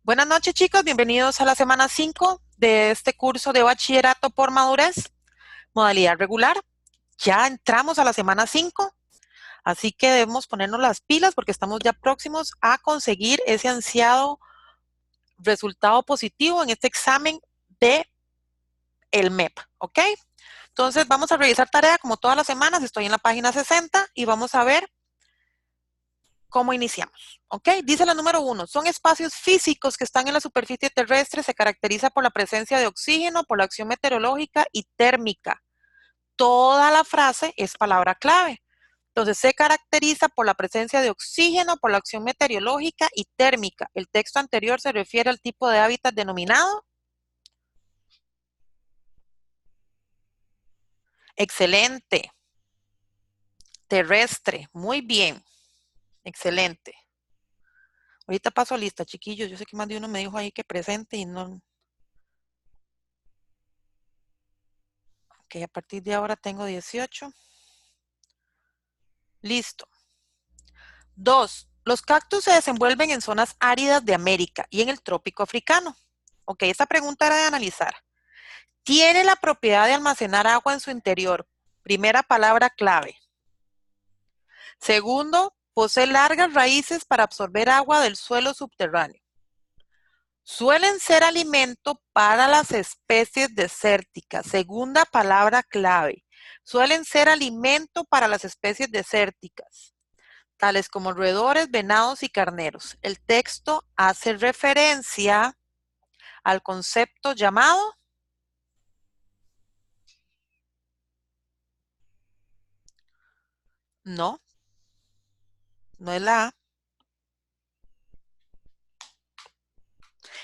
Buenas noches, chicos. Bienvenidos a la semana 5 de este curso de bachillerato por madurez, modalidad regular. Ya entramos a la semana 5, así que debemos ponernos las pilas porque estamos ya próximos a conseguir ese ansiado resultado positivo en este examen de el MEP, ¿ok? Entonces vamos a revisar tarea como todas las semanas. Estoy en la página 60 y vamos a ver ¿cómo iniciamos? ¿Ok? Dice la número 1. Son espacios físicos que están en la superficie terrestre. Se caracteriza por la presencia de oxígeno, por la acción meteorológica y térmica. Toda la frase es palabra clave. Entonces, se caracteriza por la presencia de oxígeno, por la acción meteorológica y térmica. El texto anterior se refiere al tipo de hábitat denominado. Excelente. Terrestre. Muy bien. Excelente. Ahorita paso a lista, chiquillos. Yo sé que más de uno me dijo ahí que presente y no. Ok, a partir de ahora tengo 18. Listo. 2. Los cactus se desenvuelven en zonas áridas de América y en el trópico africano. Ok, esta pregunta era de analizar. Tiene la propiedad de almacenar agua en su interior. Primera palabra clave. Segundo, posee largas raíces para absorber agua del suelo subterráneo. Suelen ser alimento para las especies desérticas. Segunda palabra clave. Suelen ser alimento para las especies desérticas, tales como roedores, venados y carneros. El texto hace referencia al concepto llamado. No, no es la A.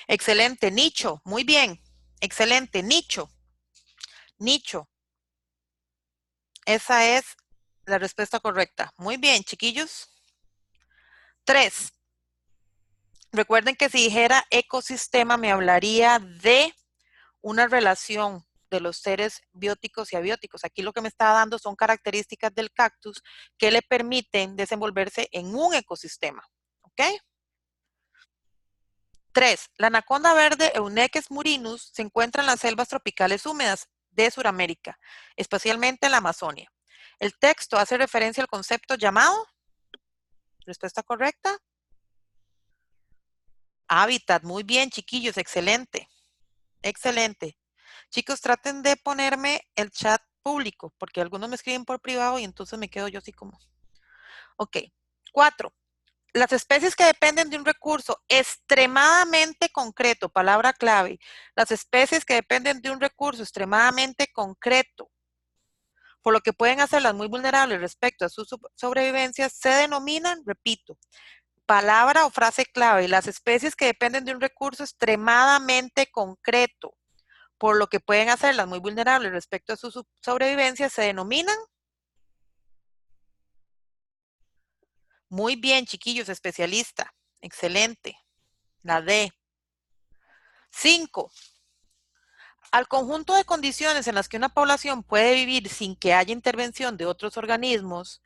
Excelente, nicho, muy bien. Excelente, nicho, nicho. Esa es la respuesta correcta. Muy bien, chiquillos. 3. Recuerden que si dijera ecosistema me hablaría de una relación de los seres bióticos y abióticos. Aquí lo que me está dando son características del cactus que le permiten desenvolverse en un ecosistema. ¿Ok? 3. La anaconda verde Euneques murinus se encuentra en las selvas tropicales húmedas de Sudamérica, especialmente en la Amazonia. El texto hace referencia al concepto llamado. Respuesta correcta. Hábitat. Muy bien, chiquillos. Excelente. Excelente. Chicos, traten de ponerme el chat público, porque algunos me escriben por privado y entonces me quedo yo así como. Ok. 4. Las especies que dependen de un recurso extremadamente concreto, palabra clave. Las especies que dependen de un recurso extremadamente concreto, por lo que pueden hacerlas muy vulnerables respecto a su sobrevivencia, se denominan, repito, palabra o frase clave. Las especies que dependen de un recurso extremadamente concreto, por lo que pueden hacerlas muy vulnerables respecto a su sobrevivencia, se denominan. Muy bien, chiquillos, especialista. Excelente. La D. 5. Al conjunto de condiciones en las que una población puede vivir sin que haya intervención de otros organismos,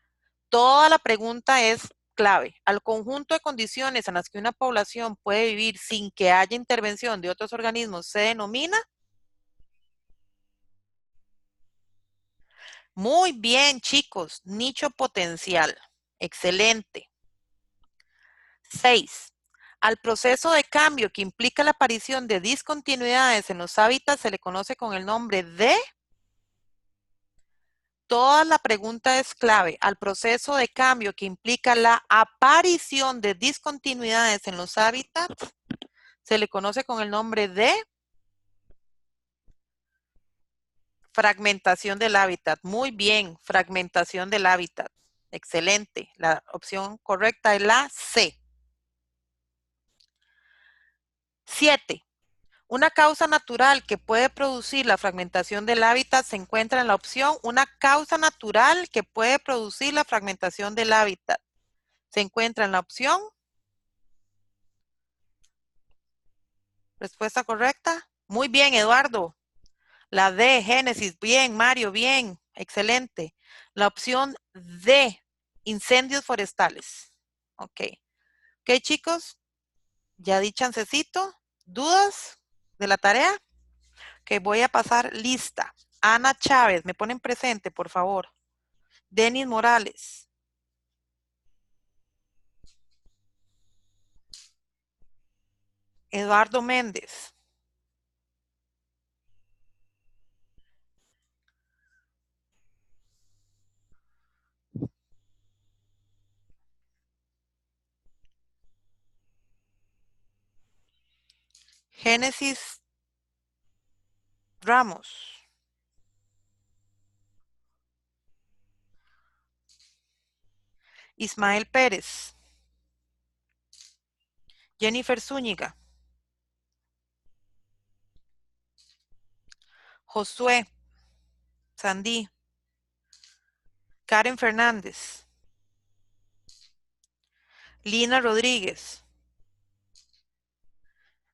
toda la pregunta es clave. Al conjunto de condiciones en las que una población puede vivir sin que haya intervención de otros organismos se denomina. Muy bien, chicos. Nicho potencial. Excelente. 6. Al proceso de cambio que implica la aparición de discontinuidades en los hábitats se le conoce con el nombre de. Toda la pregunta es clave. Al proceso de cambio que implica la aparición de discontinuidades en los hábitats se le conoce con el nombre de fragmentación del hábitat. Muy bien, fragmentación del hábitat. Excelente. La opción correcta es la C. 7. Una causa natural que puede producir la fragmentación del hábitat se encuentra en la opción. Una causa natural que puede producir la fragmentación del hábitat se encuentra en la opción. Respuesta correcta. Muy bien, Eduardo. La D, Génesis. Bien, Mario, bien. Excelente. La opción D, incendios forestales. Ok. Ok, chicos. Ya di chancecito. ¿Dudas de la tarea? Que voy a pasar lista. Ana Chávez, me ponen presente, por favor. Denis Morales. Eduardo Méndez. Génesis Ramos. Ismael Pérez. Jennifer Zúñiga. Josué Sandí. Karen Fernández. Lina Rodríguez.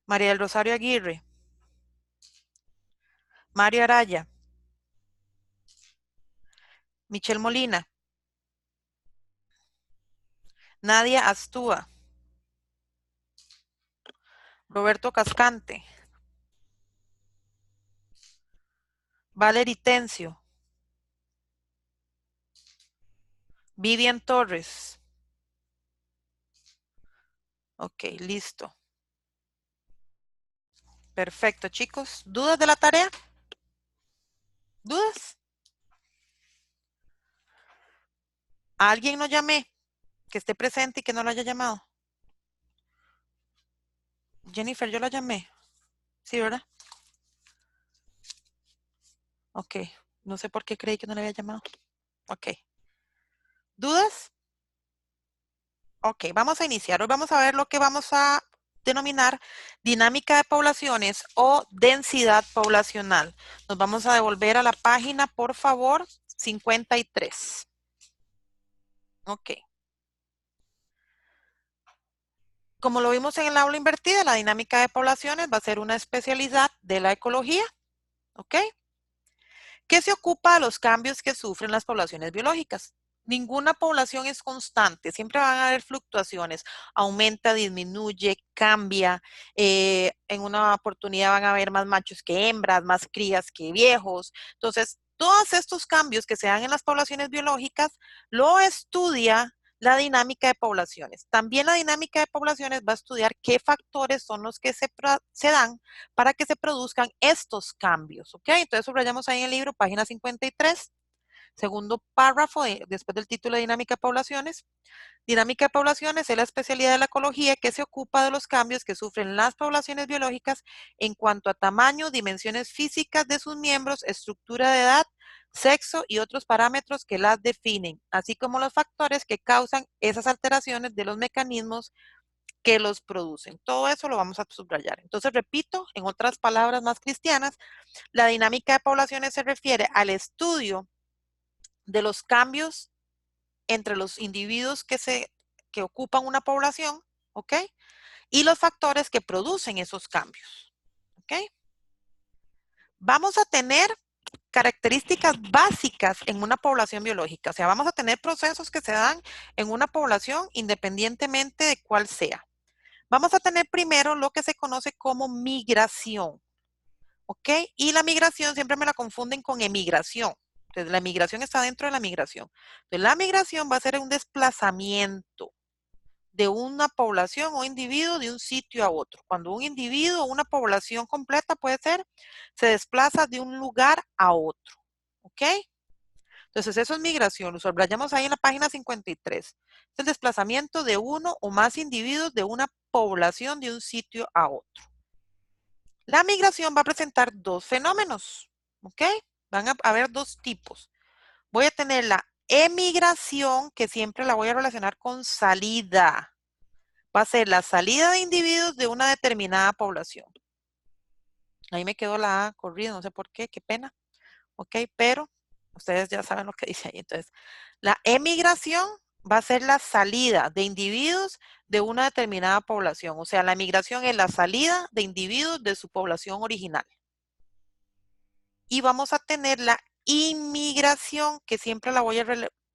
María del Rosario Aguirre. Mario Araya. Michelle Molina. Nadia Astúa. Roberto Cascante. Valery Tencio. Vivian Torres. Ok, listo. Perfecto, chicos. ¿Dudas de la tarea? ¿Dudas? ¿A alguien no llamé? Que esté presente y que no lo haya llamado. Jennifer, yo la llamé. Sí, ¿verdad? Ok. No sé por qué creí que no le había llamado. Ok. ¿Dudas? Ok, vamos a iniciar. Hoy vamos a ver lo que vamos a denominar dinámica de poblaciones o densidad poblacional. Nos vamos a devolver a la página, por favor, 53. Ok. Como lo vimos en el aula invertida, la dinámica de poblaciones va a ser una especialidad de la ecología. ¿Ok? ¿Qué se ocupa de los cambios que sufren las poblaciones biológicas? Ninguna población es constante, siempre van a haber fluctuaciones, aumenta, disminuye, cambia, en una oportunidad van a haber más machos que hembras, más crías que viejos. Entonces, todos estos cambios que se dan en las poblaciones biológicas lo estudia la dinámica de poblaciones. También la dinámica de poblaciones va a estudiar qué factores son los que se dan para que se produzcan estos cambios, ¿ok? Entonces subrayamos ahí en el libro, página 53, segundo párrafo, después del título de Dinámica de Poblaciones. Dinámica de poblaciones es la especialidad de la ecología que se ocupa de los cambios que sufren las poblaciones biológicas en cuanto a tamaño, dimensiones físicas de sus miembros, estructura de edad, sexo y otros parámetros que las definen, así como los factores que causan esas alteraciones de los mecanismos que los producen. Todo eso lo vamos a subrayar. Entonces, repito, en otras palabras más cristianas, la dinámica de poblaciones se refiere al estudio de los cambios entre los individuos que ocupan una población, ¿ok? Y los factores que producen esos cambios, ¿ok? Vamos a tener características básicas en una población biológica, o sea, vamos a tener procesos que se dan en una población independientemente de cuál sea. Vamos a tener primero lo que se conoce como migración, ¿ok? Y la migración siempre me la confunden con emigración. Entonces, la emigración está dentro de la migración. Entonces, la migración va a ser un desplazamiento de una población o individuo de un sitio a otro. Cuando un individuo o una población completa puede ser, se desplaza de un lugar a otro, ¿ok? Entonces, eso es migración. Lo subrayamos ahí en la página 53. Es el desplazamiento de uno o más individuos de una población de un sitio a otro. La migración va a presentar dos fenómenos, ¿ok? Van a haber dos tipos. Voy a tener la emigración, que siempre la voy a relacionar con salida. Va a ser la salida de individuos de una determinada población. Ahí me quedó la A corrida, no sé por qué, qué pena. ¿Ok? Pero ustedes ya saben lo que dice ahí. Entonces, la emigración va a ser la salida de individuos de una determinada población. O sea, la migración es la salida de individuos de su población original. Y vamos a tener la inmigración, que siempre la voy a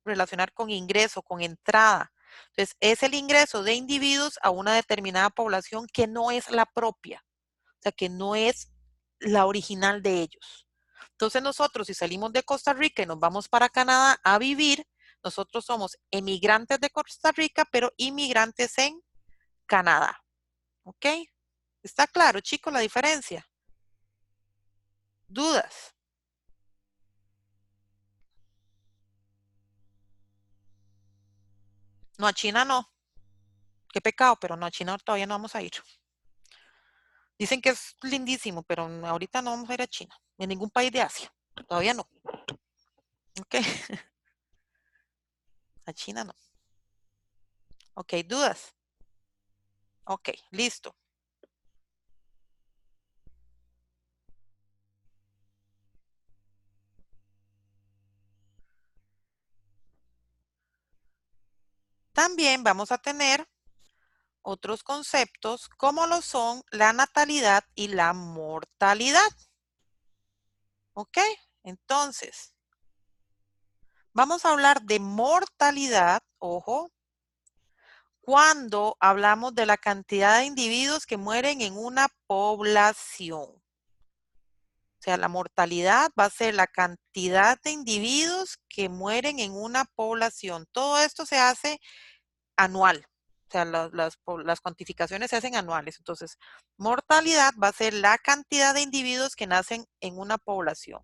relacionar con ingreso, con entrada. Entonces, es el ingreso de individuos a una determinada población que no es la propia, o sea, que no es la original de ellos. Entonces, nosotros, si salimos de Costa Rica y nos vamos para Canadá a vivir, nosotros somos emigrantes de Costa Rica, pero inmigrantes en Canadá. ¿Ok? ¿Está claro, chicos, la diferencia? ¿Dudas? No, a China no. Qué pecado, pero no, a China todavía no vamos a ir. Dicen que es lindísimo, pero ahorita no vamos a ir a China, ni a ningún país de Asia. Todavía no. ¿Ok? A China no. ¿Ok? ¿Dudas? Ok, listo. También vamos a tener otros conceptos como lo son la natalidad y la mortalidad. ¿Ok? Entonces, vamos a hablar de mortalidad, ojo, cuando hablamos de la cantidad de individuos que mueren en una población. O sea, la mortalidad va a ser la cantidad de individuos que mueren en una población. Todo esto se hace anual. O sea, las cuantificaciones se hacen anuales. Entonces, mortalidad va a ser la cantidad de individuos que nacen en una población.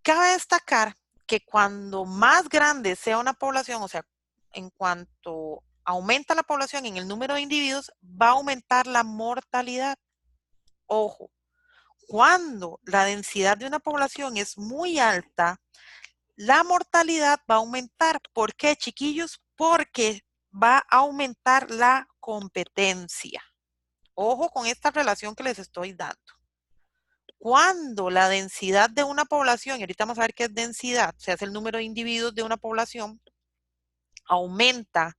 Cabe destacar que cuando más grande sea una población, o sea, en cuanto aumenta la población en el número de individuos, va a aumentar la mortalidad. Ojo, cuando la densidad de una población es muy alta, la mortalidad va a aumentar. ¿Por qué, chiquillos? Porque va a aumentar la competencia. Ojo con esta relación que les estoy dando. Cuando la densidad de una población, y ahorita vamos a ver qué es densidad, o sea, es el número de individuos de una población, aumenta.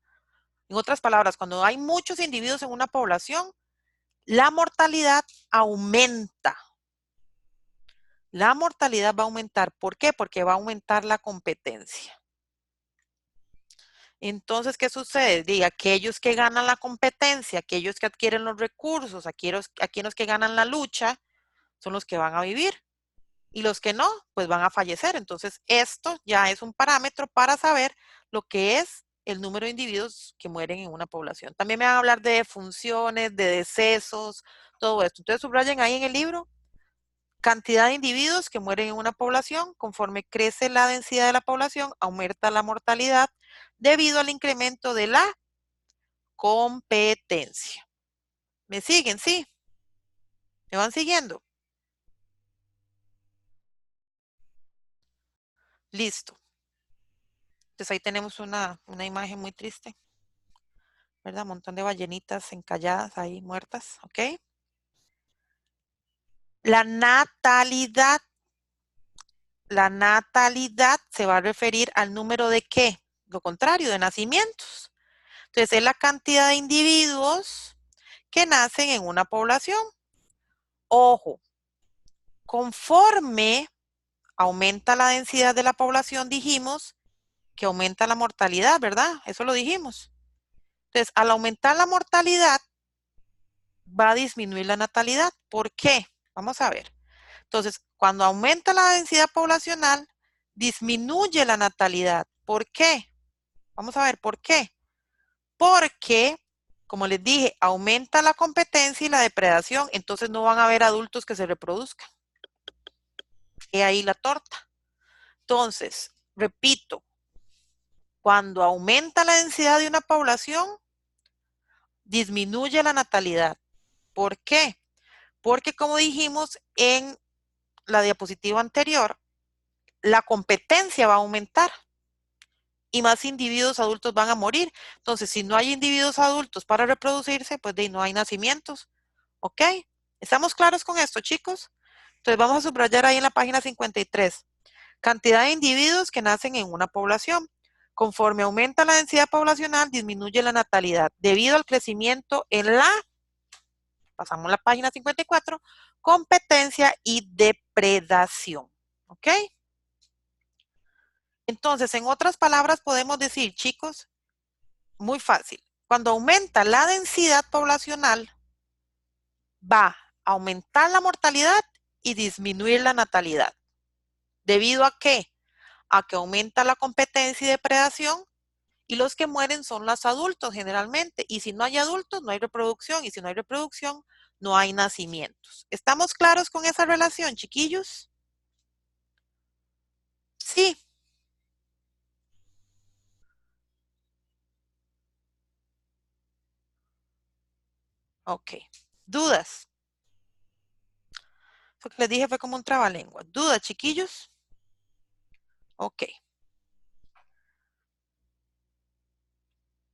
En otras palabras, cuando hay muchos individuos en una población, la mortalidad aumenta. La mortalidad va a aumentar. ¿Por qué? Porque va a aumentar la competencia. Entonces, ¿qué sucede? Diga, aquellos que ganan la competencia, aquellos que adquieren los recursos, aquellos que ganan la lucha, son los que van a vivir. Y los que no, pues van a fallecer. Entonces, esto ya es un parámetro para saber lo que es el número de individuos que mueren en una población. También me van a hablar de funciones, de decesos, todo esto. Entonces, subrayen ahí en el libro cantidad de individuos que mueren en una población. Conforme crece la densidad de la población, aumenta la mortalidad debido al incremento de la competencia. ¿Me siguen? ¿Sí? ¿Me van siguiendo? Listo. Entonces ahí tenemos una imagen muy triste, ¿verdad? Un montón de ballenitas encalladas ahí muertas, ¿ok? La natalidad. La natalidad se va a referir al número de ¿qué? Lo contrario, de nacimientos. Entonces es la cantidad de individuos que nacen en una población. Ojo, conforme aumenta la densidad de la población, dijimos que aumenta la mortalidad, ¿verdad? Eso lo dijimos. Entonces, al aumentar la mortalidad, va a disminuir la natalidad. ¿Por qué? Vamos a ver. Entonces, cuando aumenta la densidad poblacional, disminuye la natalidad. ¿Por qué? Vamos a ver, ¿por qué? Porque, como les dije, aumenta la competencia y la depredación, entonces no van a haber adultos que se reproduzcan. Y ahí la torta. Entonces, repito, cuando aumenta la densidad de una población, disminuye la natalidad. ¿Por qué? Porque como dijimos en la diapositiva anterior, la competencia va a aumentar y más individuos adultos van a morir. Entonces, si no hay individuos adultos para reproducirse, pues no hay nacimientos. ¿Ok? ¿Estamos claros con esto, chicos? Entonces, vamos a subrayar ahí en la página 53. Cantidad de individuos que nacen en una población. Conforme aumenta la densidad poblacional, disminuye la natalidad debido al crecimiento en la, pasamos a la página 54, competencia y depredación. ¿Ok? Entonces, en otras palabras, podemos decir, chicos, muy fácil. Cuando aumenta la densidad poblacional, va a aumentar la mortalidad y disminuir la natalidad. ¿Debido a qué? A que aumenta la competencia y depredación y los que mueren son los adultos generalmente. Y si no hay adultos, no hay reproducción. Y si no hay reproducción, no hay nacimientos. ¿Estamos claros con esa relación, chiquillos? Sí. Ok. ¿Dudas? Lo que les dije fue como un trabalengua. ¿Dudas, chiquillos? Ok.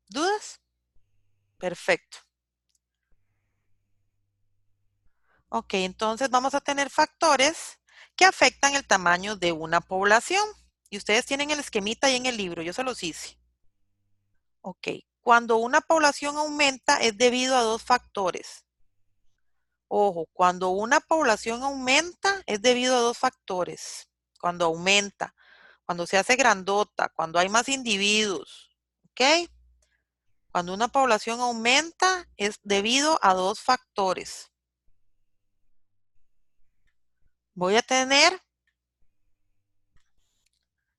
¿Dudas? Perfecto. Ok, entonces vamos a tener factores que afectan el tamaño de una población. Y ustedes tienen el esquemita ahí en el libro, yo se los hice. Ok, cuando una población aumenta es debido a dos factores. Ojo, cuando una población aumenta es debido a dos factores. Cuando aumenta, cuando se hace grandota, cuando hay más individuos. ¿Ok? Cuando una población aumenta es debido a dos factores. Voy a tener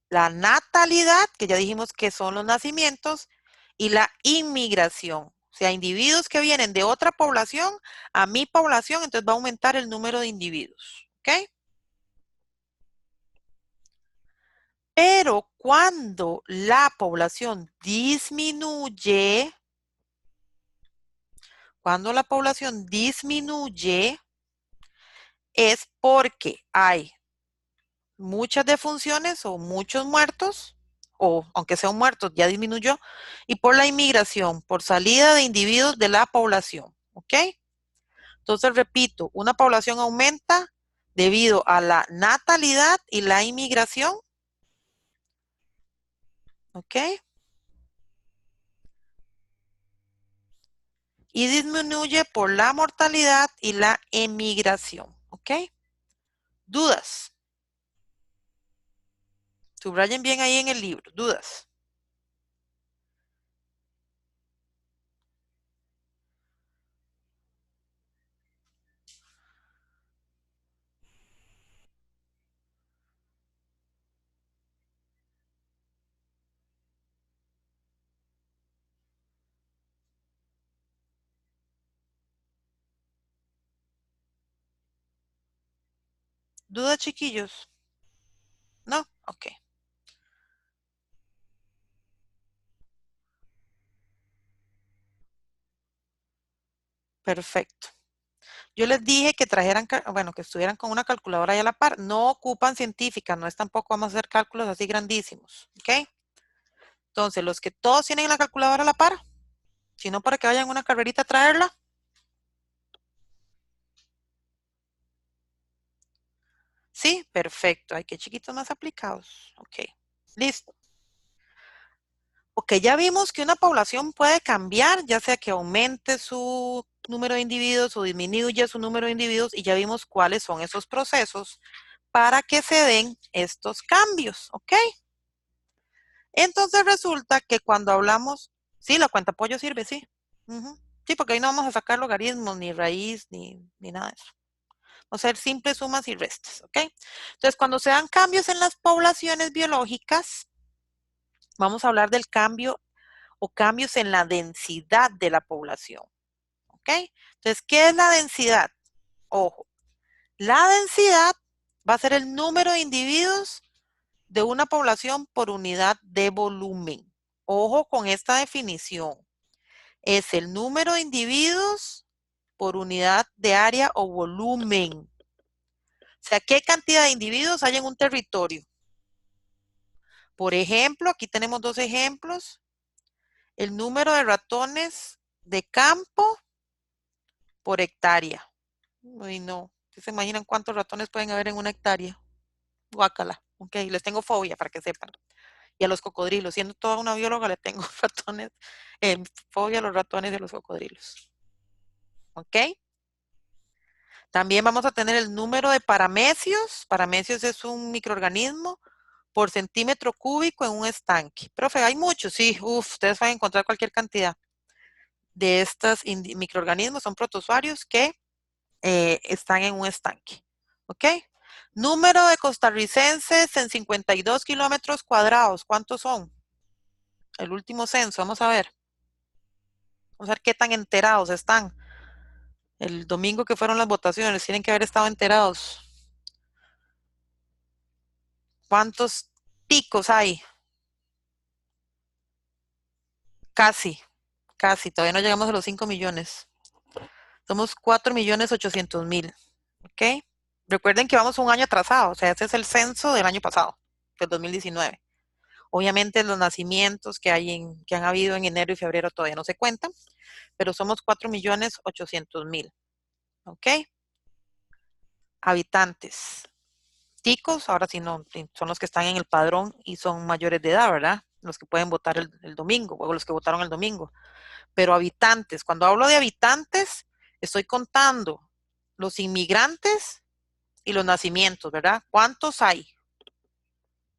la natalidad, que ya dijimos que son los nacimientos, y la inmigración. O sea, individuos que vienen de otra población a mi población, entonces va a aumentar el número de individuos. ¿Ok? Pero cuando la población disminuye, es porque hay muchas defunciones o muchos muertos, o aunque sean muertos, ya disminuyó, y por la inmigración, por salida de individuos de la población. ¿Ok? Entonces, repito, una población aumenta debido a la natalidad y la inmigración. ¿Ok? Y disminuye por la mortalidad y la emigración. ¿Ok? ¿Dudas? Subrayen bien ahí en el libro. ¿Dudas? ¿Dudas, chiquillos? ¿No? Ok. Perfecto. Yo les dije que trajeran, bueno, que estuvieran con una calculadora ahí a la par. No ocupan científica, no es tampoco vamos a hacer cálculos así grandísimos. ¿Ok? Entonces, los que todos tienen la calculadora a la par, si no para que vayan a una carrerita a traerla. Sí, perfecto. Ay, qué chiquitos más aplicados. Ok, listo. Ok, ya vimos que una población puede cambiar, ya sea que aumente su número de individuos o disminuya su número de individuos, y ya vimos cuáles son esos procesos para que se den estos cambios, ¿ok? Entonces resulta que cuando hablamos, sí, la cuenta pollo sirve, sí. Ujú. Sí, porque ahí no vamos a sacar logaritmos, ni raíz, ni nada de eso. O sea, simples sumas y restas, ¿ok? Entonces, cuando se dan cambios en las poblaciones biológicas, vamos a hablar del cambio o cambios en la densidad de la población, ¿ok? Entonces, ¿qué es la densidad? Ojo, la densidad va a ser el número de individuos de una población por unidad de volumen. Ojo con esta definición. Es el número de individuos por unidad de área o volumen. O sea, ¿qué cantidad de individuos hay en un territorio? Por ejemplo, aquí tenemos dos ejemplos. El número de ratones de campo por hectárea. Uy, no. ¿Se imaginan cuántos ratones pueden haber en una hectárea? Guácala. Ok, les tengo fobia para que sepan. Y a los cocodrilos. Siendo toda una bióloga, le tengo ratones, fobia a los ratones y a los cocodrilos. ¿Ok? También vamos a tener el número de paramecios. Paramecios es un microorganismo por centímetro cúbico en un estanque. Profe, hay muchos, sí, ustedes van a encontrar cualquier cantidad de estos microorganismos, son protozoarios que están en un estanque, ¿ok? Número de costarricenses en 52 kilómetros cuadrados, ¿cuántos son? El último censo, vamos a ver. Vamos a ver qué tan enterados están. El domingo que fueron las votaciones, tienen que haber estado enterados. ¿Cuántos ticos hay? Casi, todavía no llegamos a los 5 millones. Somos 4.800.000, ¿ok? Recuerden que vamos un año atrasado, o sea, ese es el censo del año pasado, del 2019. Obviamente los nacimientos que han habido en enero y febrero todavía no se cuentan, pero somos 4.800.000, ¿ok? Habitantes. Ticos, ahora sí no, son los que están en el padrón y son mayores de edad, ¿verdad? Los que pueden votar el domingo, o los que votaron el domingo. Pero habitantes, cuando hablo de habitantes, estoy contando los inmigrantes y los nacimientos, ¿verdad? ¿Cuántos hay?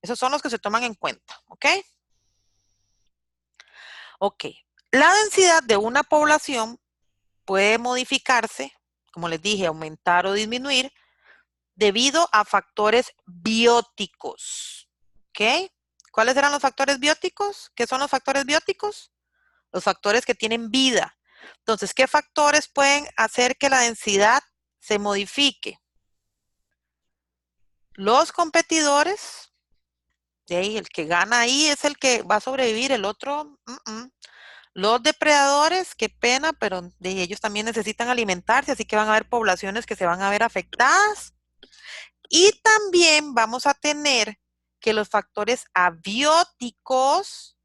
Esos son los que se toman en cuenta, ¿ok? Ok. La densidad de una población puede modificarse, como les dije, aumentar o disminuir, debido a factores bióticos, ¿ok? ¿Cuáles eran los factores bióticos? ¿Qué son los factores bióticos? Los factores que tienen vida. Entonces, ¿qué factores pueden hacer que la densidad se modifique? Los competidores, el que gana ahí es el que va a sobrevivir, el otro, Los depredadores, qué pena, pero ellos también necesitan alimentarse, así que van a haber poblaciones que se van a ver afectadas. Y también vamos a tener que los factores abióticos,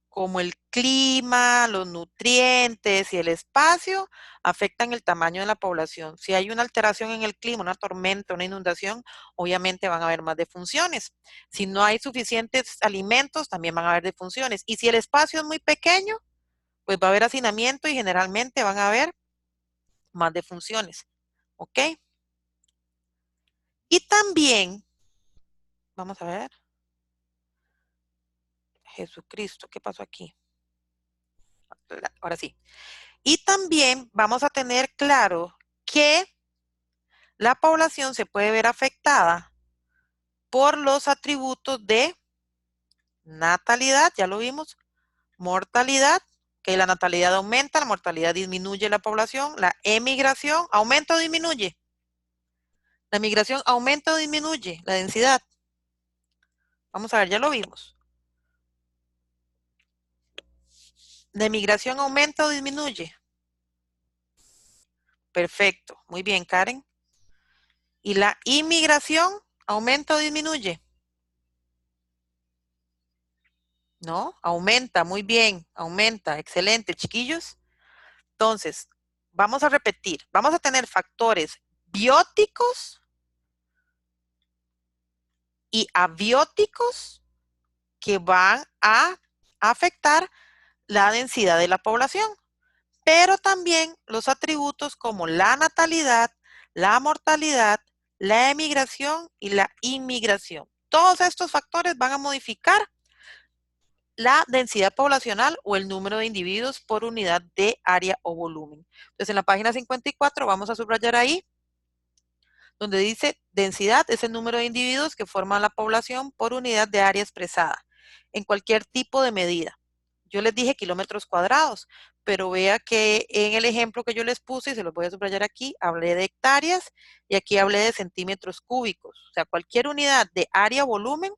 como el clima, los nutrientes y el espacio, afectan el tamaño de la población. Si hay una alteración en el clima, una tormenta, una inundación, obviamente van a haber más defunciones. Si no hay suficientes alimentos, también van a haber defunciones. Y si el espacio es muy pequeño, pues va a haber hacinamiento y generalmente van a haber más defunciones. ¿Ok? Y también, vamos a ver, Jesucristo, ¿qué pasó aquí? Ahora sí. Y también vamos a tener claro que la población se puede ver afectada por los atributos de natalidad, ya lo vimos, mortalidad, que la natalidad aumenta, la mortalidad disminuye la población, la emigración aumenta o disminuye. La migración aumenta o disminuye la densidad. Vamos a ver, ya lo vimos. ¿La emigración aumenta o disminuye? Perfecto, muy bien, Karen. ¿Y la inmigración aumenta o disminuye? ¿No? Aumenta, muy bien, aumenta, excelente, chiquillos. Entonces, vamos a repetir, vamos a tener factores bióticos y abióticos que van a afectar la densidad de la población, pero también los atributos como la natalidad, la mortalidad, la emigración y la inmigración. Todos estos factores van a modificar la densidad poblacional o el número de individuos por unidad de área o volumen. Entonces, en la página 54 vamos a subrayar ahí, donde dice densidad es el número de individuos que forman la población por unidad de área expresada, en cualquier tipo de medida. Yo les dije kilómetros cuadrados, pero vea que en el ejemplo que yo les puse, y se los voy a subrayar aquí, hablé de hectáreas y aquí hablé de centímetros cúbicos. O sea, cualquier unidad de área o volumen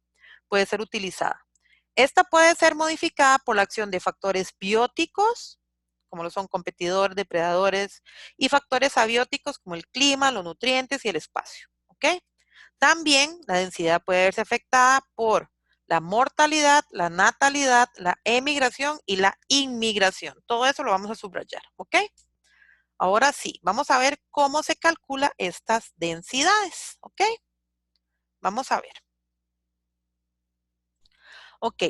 puede ser utilizada. Esta puede ser modificada por la acción de factores bióticos, como lo son competidores, depredadores, y factores abióticos como el clima, los nutrientes y el espacio. ¿Ok? También la densidad puede verse afectada por la mortalidad, la natalidad, la emigración y la inmigración. Todo eso lo vamos a subrayar. ¿Ok? Ahora sí, vamos a ver cómo se calcula estas densidades. ¿Ok? Vamos a ver. Ok,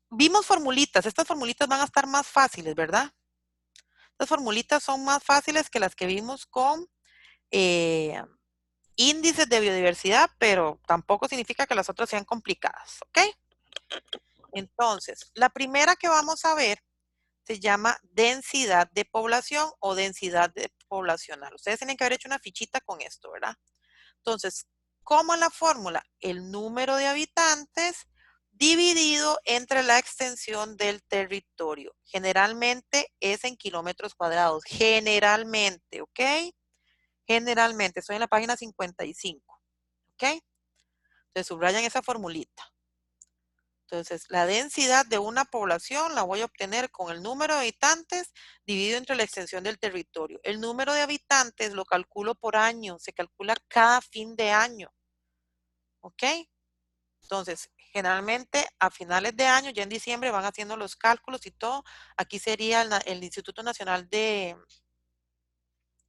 vimos formulitas. Estas formulitas van a estar más fáciles, ¿verdad? Estas formulitas son más fáciles que las que vimos con índices de biodiversidad, pero tampoco significa que las otras sean complicadas, ¿ok? Entonces, la primera que vamos a ver se llama densidad de población o poblacional. Ustedes tienen que haber hecho una fichita con esto, ¿verdad? Entonces, ¿cómo es la fórmula? El número de habitantes dividido entre la extensión del territorio. Generalmente es en kilómetros cuadrados. Generalmente, ¿ok? Generalmente. Estoy en la página 55. ¿Ok? Entonces, subrayan esa formulita. Entonces, la densidad de una población la voy a obtener con el número de habitantes dividido entre la extensión del territorio. El número de habitantes lo calculo por año, se calcula cada fin de año. ¿Ok? Entonces, generalmente a finales de año, ya en diciembre, van haciendo los cálculos y todo. Aquí sería el Instituto Nacional de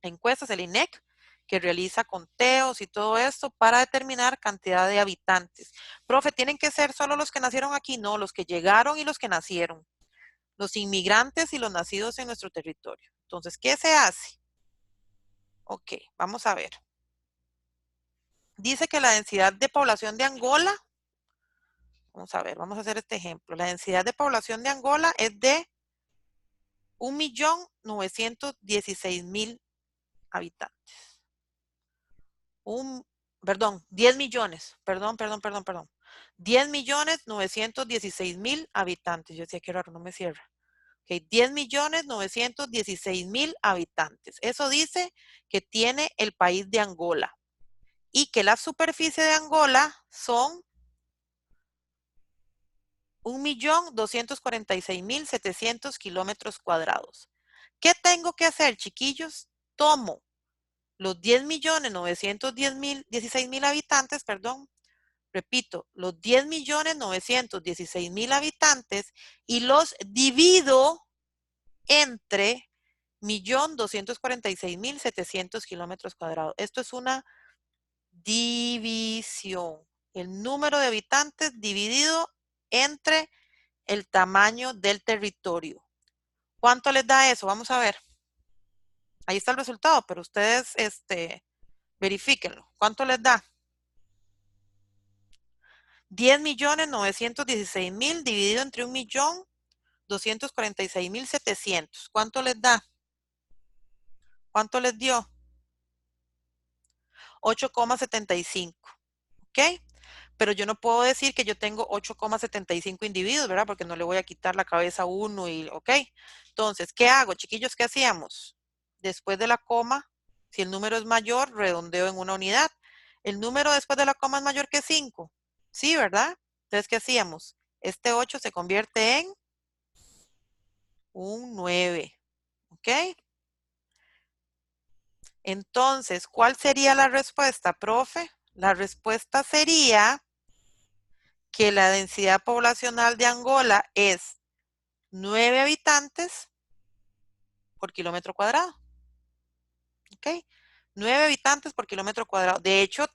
Encuestas, el INEC, que realiza conteos y todo esto para determinar cantidad de habitantes. Profe, ¿tienen que ser solo los que nacieron aquí? No, los que llegaron y los que nacieron. Los inmigrantes y los nacidos en nuestro territorio. Entonces, ¿qué se hace? Ok, vamos a ver. Dice que la densidad de población de Angola, vamos a ver, vamos a hacer este ejemplo. La densidad de población de Angola es de 1.916.000 habitantes. Perdón, 10 millones, perdón. 10.916.000 habitantes. Yo decía que raro, no me cierra. Ok, 10.916.000 habitantes. Eso dice que tiene el país de Angola y que la superficie de Angola son 1.246.700 kilómetros cuadrados. ¿Qué tengo que hacer, chiquillos? Tomo los 10.916.000 habitantes, perdón, repito, los 10.916.000 habitantes y los divido entre 1.246.700 kilómetros cuadrados. Esto es una división. El número de habitantes dividido entre el tamaño del territorio. ¿Cuánto les da eso? Vamos a ver. Ahí está el resultado, pero ustedes verifíquenlo. ¿Cuánto les da? 10.916.000 dividido entre 1.246.700. ¿Cuánto les da? ¿Cuánto les dio? 8,75. ¿Ok? Pero yo no puedo decir que yo tengo 8,75 individuos, ¿verdad? Porque no le voy a quitar la cabeza a uno y, ¿ok? Entonces, ¿qué hago, chiquillos? ¿Qué hacíamos? Después de la coma, si el número es mayor, redondeo en una unidad. ¿El número después de la coma es mayor que 5? Sí, ¿verdad? Entonces, ¿qué hacíamos? Este 8 se convierte en un 9. ¿Ok? Entonces, ¿cuál sería la respuesta, profe? La respuesta sería que la densidad poblacional de Angola es 9 habitantes por kilómetro cuadrado. ¿Ok? 9 habitantes por kilómetro cuadrado. De hecho,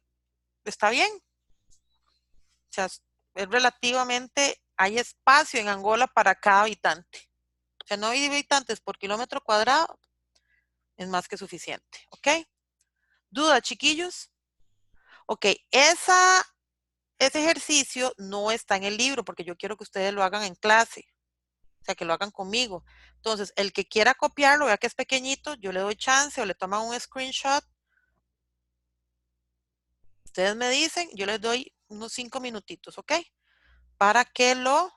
está bien. O sea, es relativamente, hay espacio en Angola para cada habitante. O sea, 9 habitantes por kilómetro cuadrado es más que suficiente. ¿Ok? ¿Duda, chiquillos? Ok, ese ejercicio no está en el libro porque yo quiero que ustedes lo hagan en clase. O sea, que lo hagan conmigo. Entonces, el que quiera copiarlo, vea que es pequeñito, yo le doy chance o le toman un screenshot. Ustedes me dicen, yo les doy unos 5 minutitos, ¿ok? Para que lo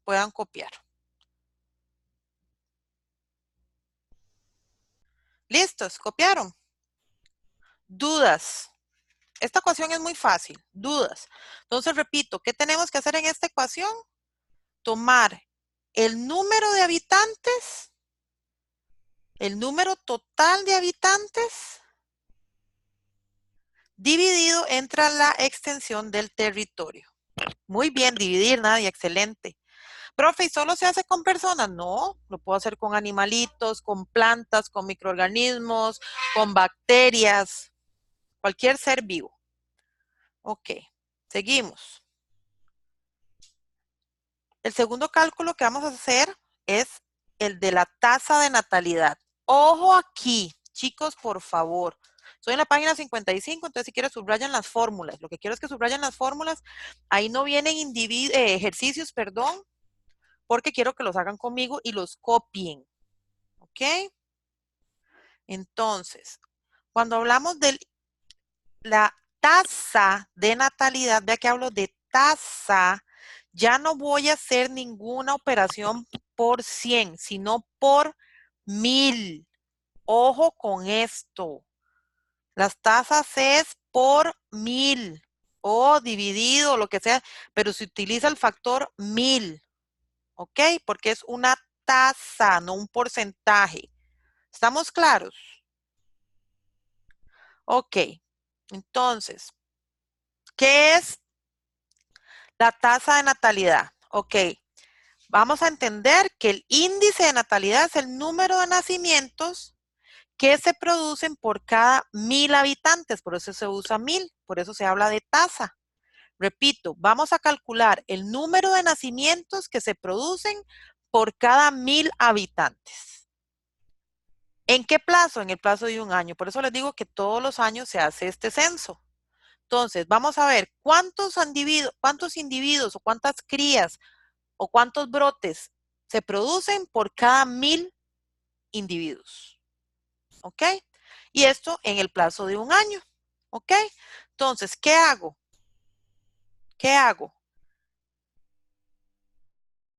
puedan copiar. ¿Listos? ¿Copiaron? Dudas. Esta ecuación es muy fácil. Dudas. Entonces, repito, ¿qué tenemos que hacer en esta ecuación? Tomar el número de habitantes, el número total de habitantes, dividido entre la extensión del territorio. Muy bien, dividir, Nadia, excelente. Profe, ¿y solo se hace con personas? No, lo puedo hacer con animalitos, con plantas, con microorganismos, con bacterias, cualquier ser vivo. Ok, seguimos. El segundo cálculo que vamos a hacer es el de la tasa de natalidad. Ojo aquí, chicos, por favor. Estoy en la página 55, entonces si quieres subrayan las fórmulas. Lo que quiero es que subrayan las fórmulas. Ahí no vienen ejercicios, perdón, porque quiero que los hagan conmigo y los copien. ¿Ok? Entonces, cuando hablamos de la tasa de natalidad, vea que hablo de tasa, ya no voy a hacer ninguna operación por 100, sino por 1000. Ojo con esto. Las tasas es por 1000 o dividido, lo que sea, pero se utiliza el factor 1000, ¿ok? Porque es una tasa, no un porcentaje. ¿Estamos claros? Ok. Entonces, ¿qué es la tasa de natalidad? Ok. Vamos a entender que el índice de natalidad es el número de nacimientos que se producen por cada 1000 habitantes. Por eso se usa 1000, por eso se habla de tasa. Repito, vamos a calcular el número de nacimientos que se producen por cada 1000 habitantes. ¿En qué plazo? En el plazo de un año. Por eso les digo que todos los años se hace este censo. Entonces, vamos a ver cuántos individuos o cuántas crías o cuántos brotes se producen por cada 1000 individuos. ¿Ok? Y esto en el plazo de un año. ¿Ok? Entonces, ¿qué hago? ¿Qué hago?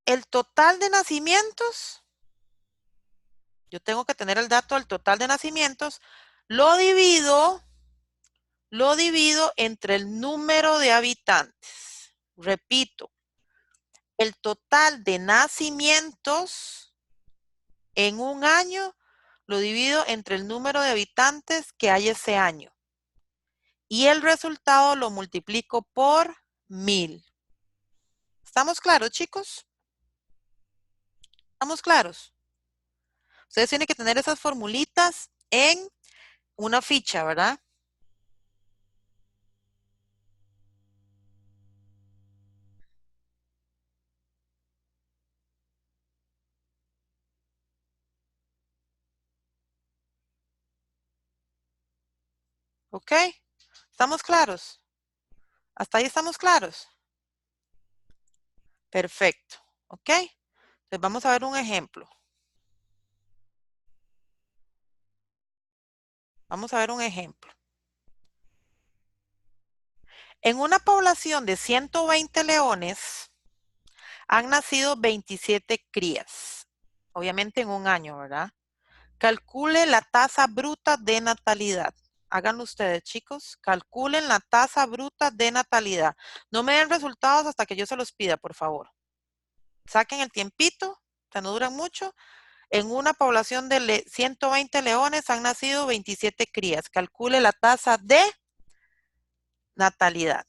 El total de nacimientos, yo tengo que tener el dato del total de nacimientos, lo divido entre el número de habitantes. Repito, el total de nacimientos en un año lo divido entre el número de habitantes que hay ese año. Y el resultado lo multiplico por 1000. ¿Estamos claros, chicos? ¿Estamos claros? Ustedes tienen que tener esas formulitas en una ficha, ¿verdad? ¿Ok? ¿Estamos claros? ¿Hasta ahí estamos claros? Perfecto. ¿Ok? Entonces vamos a ver un ejemplo. Vamos a ver un ejemplo. En una población de 120 leones han nacido 27 crías. Obviamente en un año, ¿verdad? Calcule la tasa bruta de natalidad. Háganlo ustedes, chicos. Calculen la tasa bruta de natalidad. No me den resultados hasta que yo se los pida, por favor. Saquen el tiempito, o sea, no duran mucho. En una población de 120 leones han nacido 27 crías. Calcule la tasa de natalidad.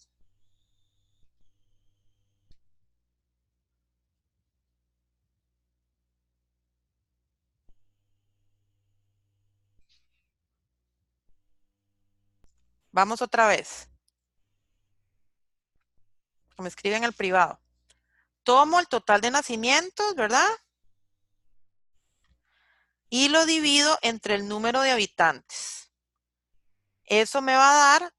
Vamos otra vez. Me escriben el privado. Tomo el total de nacimientos, ¿verdad? Y lo divido entre el número de habitantes. Eso me va a dar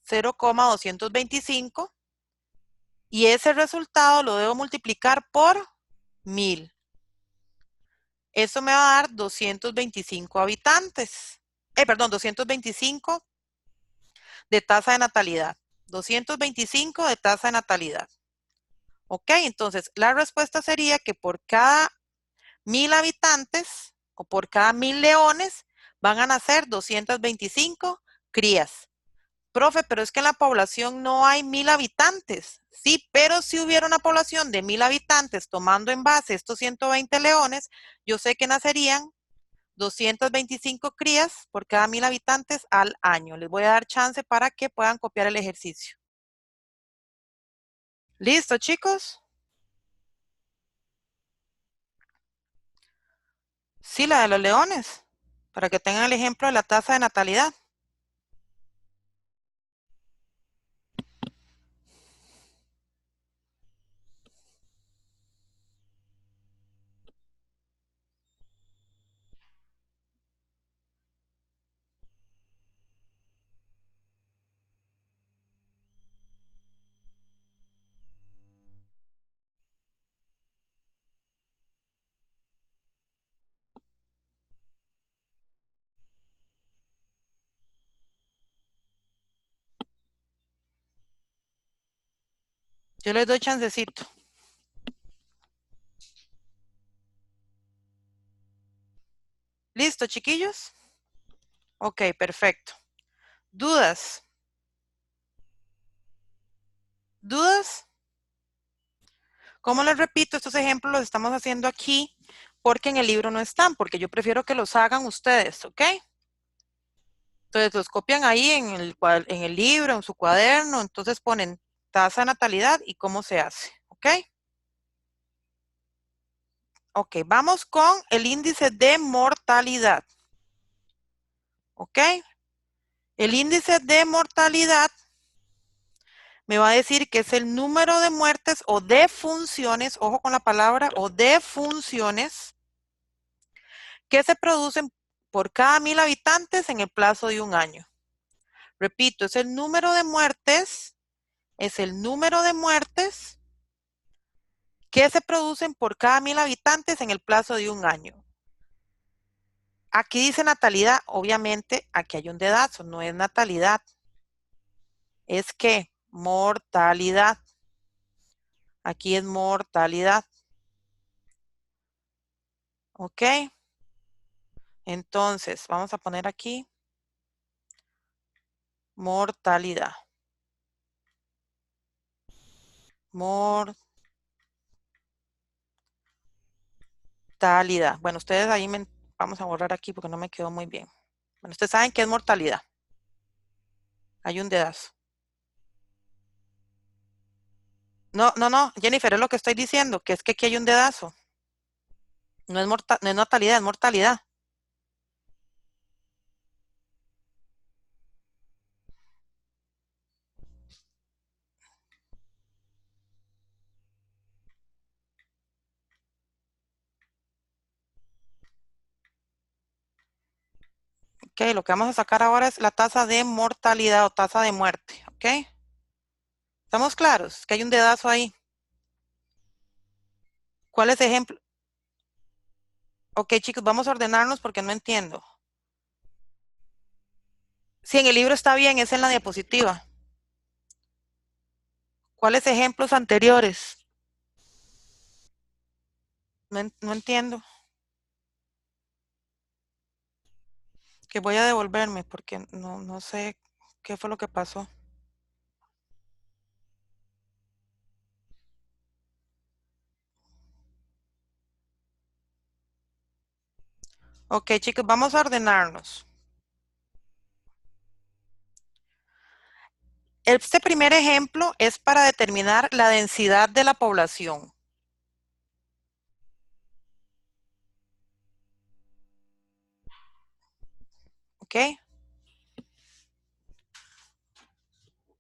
0,225 y ese resultado lo debo multiplicar por 1000. Eso me va a dar 225 habitantes. Perdón, 225 de tasa de natalidad. 225 de tasa de natalidad. Ok, entonces la respuesta sería que por cada 1000 habitantes o por cada 1000 leones van a nacer 225 crías. Profe, pero es que en la población no hay 1000 habitantes. Sí, pero si hubiera una población de 1000 habitantes tomando en base estos 120 leones, yo sé que nacerían 225 crías por cada 1000 habitantes al año. Les voy a dar chance para que puedan copiar el ejercicio. ¿Listo, chicos? Sí, la de los leones, para que tengan el ejemplo de la tasa de natalidad. Yo les doy chancecito. ¿Listo, chiquillos? Ok, perfecto. ¿Dudas? ¿Dudas? Como les repito, estos ejemplos los estamos haciendo aquí porque en el libro no están, porque yo prefiero que los hagan ustedes, ¿ok? Entonces los copian ahí en el libro, en su cuaderno, entonces ponen tasa de natalidad y cómo se hace, ¿ok? Ok, vamos con el índice de mortalidad, ¿ok? El índice de mortalidad me va a decir que es el número de muertes o defunciones, ojo con la palabra, o defunciones que se producen por cada 1000 habitantes en el plazo de un año. Repito, es el número de muertes que se producen por cada 1000 habitantes en el plazo de un año. Aquí dice natalidad, obviamente aquí hay un dedazo, no es natalidad. Es que mortalidad. Aquí es mortalidad. ¿Ok? Entonces, vamos a poner aquí mortalidad. Mortalidad. Bueno, ustedes ahí vamos a borrar aquí porque no me quedó muy bien. Bueno, ustedes saben qué es mortalidad. Hay un dedazo. No, no, no, Jennifer, es lo que estoy diciendo, que es que aquí hay un dedazo. No es, no es natalidad, es mortalidad. Ok, lo que vamos a sacar ahora es la tasa de mortalidad o tasa de muerte. Ok. ¿Estamos claros? Que hay un dedazo ahí. ¿Cuál es ejemplo? Ok, chicos, vamos a ordenarnos porque no entiendo. Si en el libro está bien, es en la diapositiva. ¿Cuáles ejemplos anteriores? No entiendo. Que voy a devolverme porque no sé qué fue lo que pasó. Ok, chicos, vamos a ordenarnos. Este primer ejemplo es para determinar la densidad de la población. ¿Ok?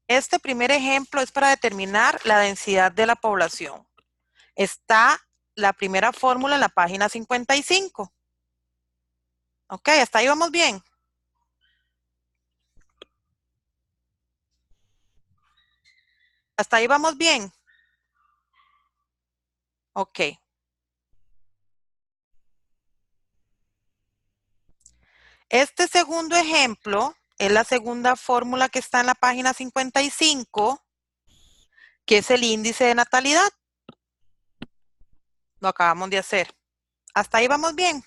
Este primer ejemplo es para determinar la densidad de la población. Está la primera fórmula en la página 55. ¿Ok? Hasta ahí vamos bien. Hasta ahí vamos bien. Ok. Este segundo ejemplo es la segunda fórmula que está en la página 55, que es el índice de natalidad. Lo acabamos de hacer. Hasta ahí vamos bien.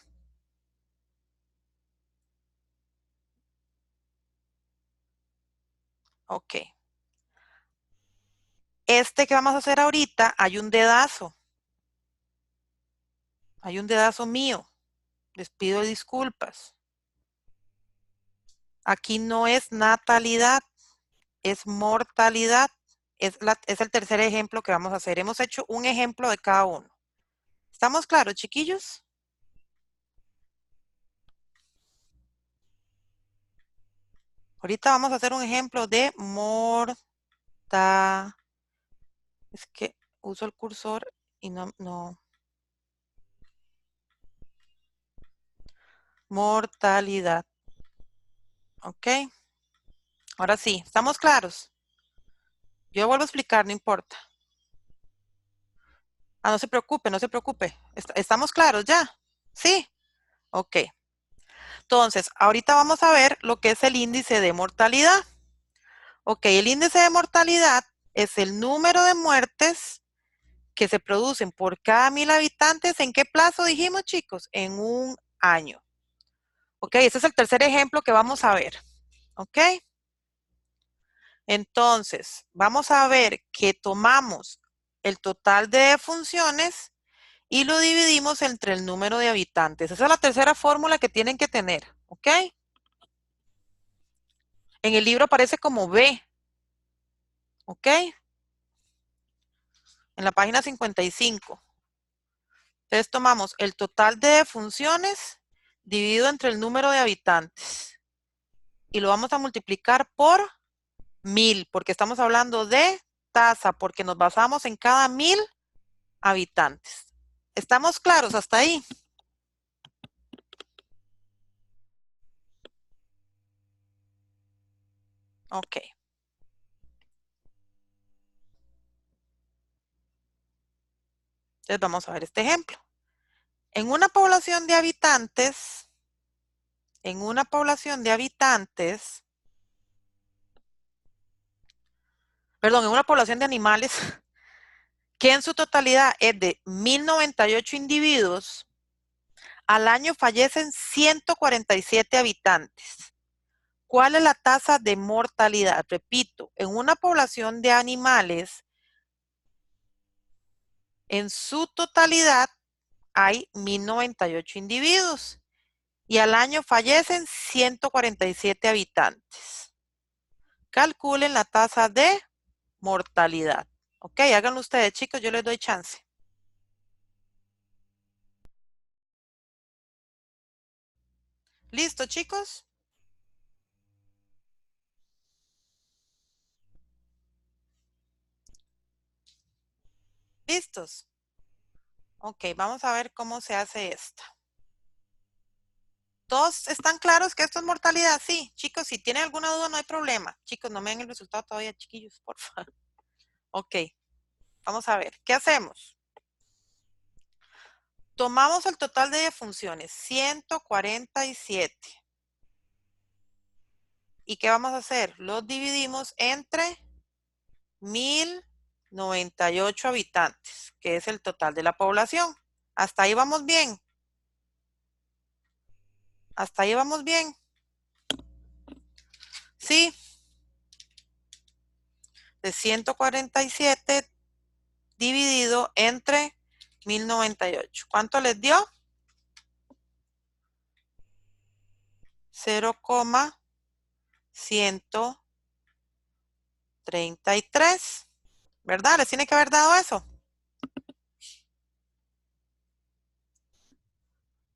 Ok. Este que vamos a hacer ahorita, hay un dedazo. Hay un dedazo mío. Les pido disculpas. Aquí no es natalidad, es mortalidad. Es el tercer ejemplo que vamos a hacer. Hemos hecho un ejemplo de cada uno. ¿Estamos claros, chiquillos? Ahorita vamos a hacer un ejemplo de Es que uso el cursor y no. Mortalidad. ¿Ok? Ahora sí, ¿estamos claros? Yo vuelvo a explicar, no importa. Ah, no se preocupe, no se preocupe. ¿Estamos claros ya? ¿Sí? Ok. Entonces, ahorita vamos a ver lo que es el índice de mortalidad. Ok, el índice de mortalidad es el número de muertes que se producen por cada 1000 habitantes. ¿En qué plazo dijimos, chicos? En un año. Ok, este es el tercer ejemplo que vamos a ver. Ok. Entonces, vamos a ver que tomamos el total de defunciones y lo dividimos entre el número de habitantes. Esa es la tercera fórmula que tienen que tener. ¿Ok? En el libro aparece como B. ¿Ok? En la página 55. Entonces tomamos el total de defunciones dividido entre el número de habitantes y lo vamos a multiplicar por 1000, porque estamos hablando de tasa, porque nos basamos en cada 1000 habitantes. ¿Estamos claros hasta ahí? Ok. Entonces vamos a ver este ejemplo. En una población de habitantes, perdón, en una población de animales que en su totalidad es de 1098 individuos, al año fallecen 147 habitantes. ¿Cuál es la tasa de mortalidad? Repito, en una población de animales, en su totalidad hay 1098 individuos y al año fallecen 147 habitantes. Calculen la tasa de mortalidad. Ok, háganlo ustedes, chicos, yo les doy chance. ¿Listo, chicos? ¿Listos? Ok, vamos a ver cómo se hace esto. ¿Todos están claros que esto es mortalidad? Sí, chicos, si tienen alguna duda no hay problema. Chicos, no me den el resultado todavía, chiquillos, por favor. Ok, vamos a ver. ¿Qué hacemos? Tomamos el total de defunciones, 147. ¿Y qué vamos a hacer? Los dividimos entre 1098 habitantes, que es el total de la población. ¿Hasta ahí vamos bien? ¿Hasta ahí vamos bien? Sí. De 147 dividido entre 1098. ¿Cuánto les dio? 0,133. ¿Verdad? ¿Les tiene que haber dado eso?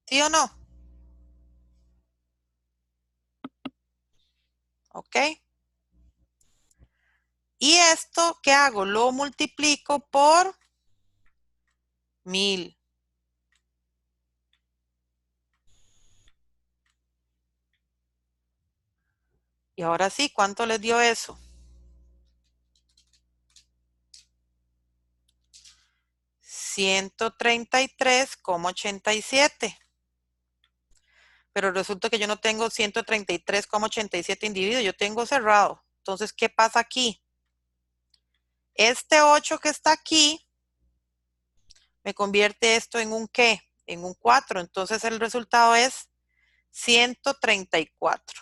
¿Sí o no? ¿Ok? Y esto, ¿qué hago? Lo multiplico por 1000. Y ahora sí, ¿cuánto les dio eso? 133,87. Pero resulta que yo no tengo 133,87 individuos, yo tengo cerrado. Entonces, ¿qué pasa aquí? Este 8 que está aquí me convierte esto en un ¿qué? En un 4. Entonces, el resultado es 134.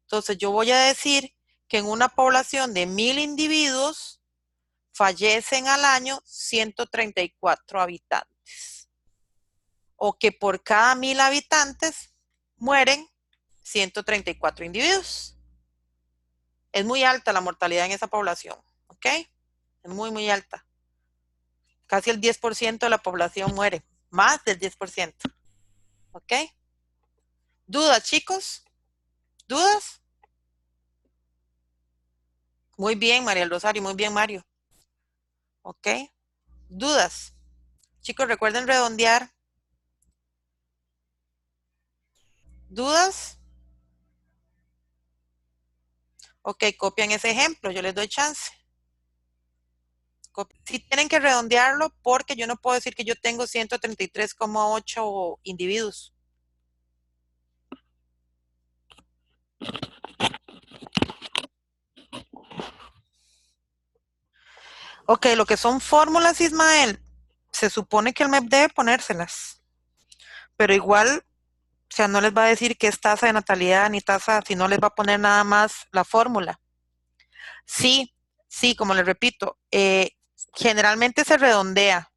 Entonces, yo voy a decir que en una población de 1000 individuos fallecen al año 134 habitantes. O que por cada 1000 habitantes mueren 134 individuos. Es muy alta la mortalidad en esa población, ¿ok? Es muy, muy alta. Casi el 10% de la población muere, más del 10%, ¿ok? ¿Dudas, chicos? ¿Dudas? Muy bien, María del Rosario, muy bien, Mario. ¿Ok? ¿Dudas? Chicos, recuerden redondear. ¿Dudas? Ok, copian ese ejemplo, yo les doy chance. Si tienen que redondearlo porque yo no puedo decir que yo tengo 133,8 individuos. Ok, lo que son fórmulas, Ismael, se supone que el MEP debe ponérselas, pero igual, o sea, no les va a decir que es tasa de natalidad ni tasa, si no les va a poner nada más la fórmula. Sí, sí, como les repito, generalmente se redondea.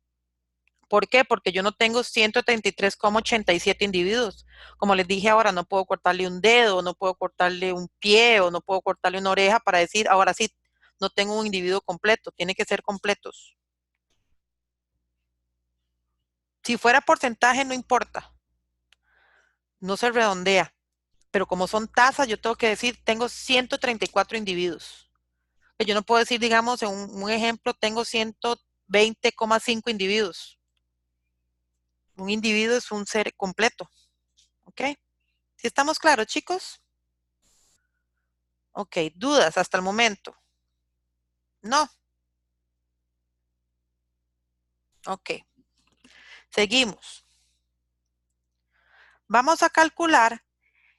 ¿Por qué? Porque yo no tengo 133,87 individuos. Como les dije ahora, no puedo cortarle un dedo, no puedo cortarle un pie o no puedo cortarle una oreja para decir, ahora sí, no tengo un individuo completo, tiene que ser completos. Si fuera porcentaje, no importa, no se redondea. Pero como son tasas, yo tengo que decir, tengo 134 individuos. Yo no puedo decir, digamos, en un ejemplo, tengo 120,5 individuos. Un individuo es un ser completo. ¿Ok? ¿Sí estamos claros, chicos? Ok, dudas hasta el momento. No. Ok, seguimos. Vamos a calcular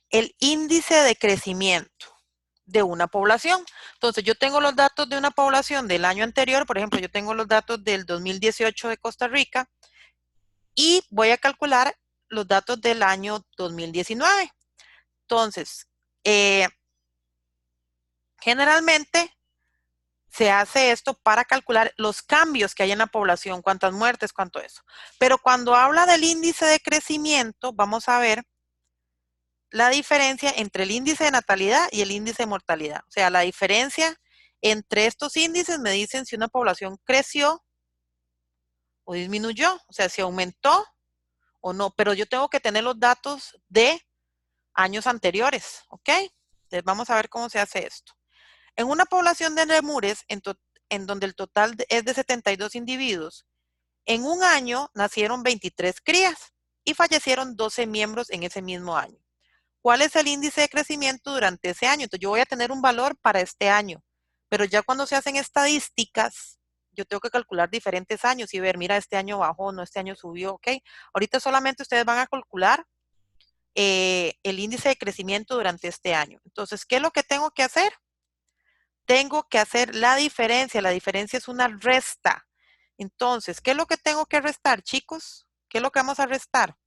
el índice de crecimiento de una población. Entonces, yo tengo los datos de una población del año anterior, por ejemplo, yo tengo los datos del 2018 de Costa Rica y voy a calcular los datos del año 2019. Entonces, generalmente se hace esto para calcular los cambios que hay en la población, cuántas muertes, cuánto eso. Pero cuando habla del índice de crecimiento, vamos a ver la diferencia entre el índice de natalidad y el índice de mortalidad. O sea, la diferencia entre estos índices me dicen si una población creció o disminuyó, o sea, si aumentó o no, pero yo tengo que tener los datos de años anteriores, ¿ok? Entonces vamos a ver cómo se hace esto. En una población de lemures, en donde el total es de 72 individuos, en un año nacieron 23 crías y fallecieron 12 miembros en ese mismo año. ¿Cuál es el índice de crecimiento durante ese año? Entonces yo voy a tener un valor para este año, pero ya cuando se hacen estadísticas, yo tengo que calcular diferentes años y ver, mira, este año bajó, no, este año subió, ¿ok? Ahorita solamente ustedes van a calcular el índice de crecimiento durante este año. Entonces, ¿qué es lo que tengo que hacer? Tengo que hacer la diferencia es una resta. Entonces, ¿qué es lo que tengo que restar, chicos? ¿Qué es lo que vamos a restar?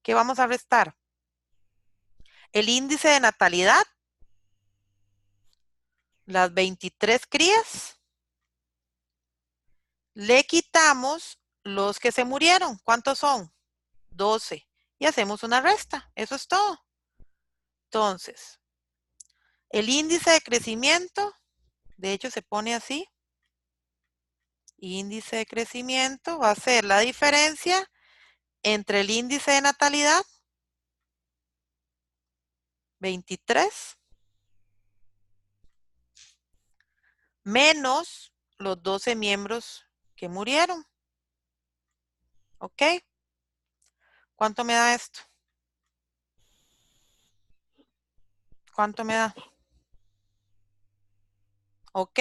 ¿Qué vamos a restar? El índice de natalidad, las 23 crías, le quitamos los que se murieron. ¿Cuántos son? 12. Y hacemos una resta. Eso es todo. Entonces, el índice de crecimiento, de hecho se pone así. Índice de crecimiento va a ser la diferencia entre el índice de natalidad, 23, menos los 12 miembros que murieron. ¿Ok? ¿Cuánto me da esto? ¿Cuánto me da? ¿Ok?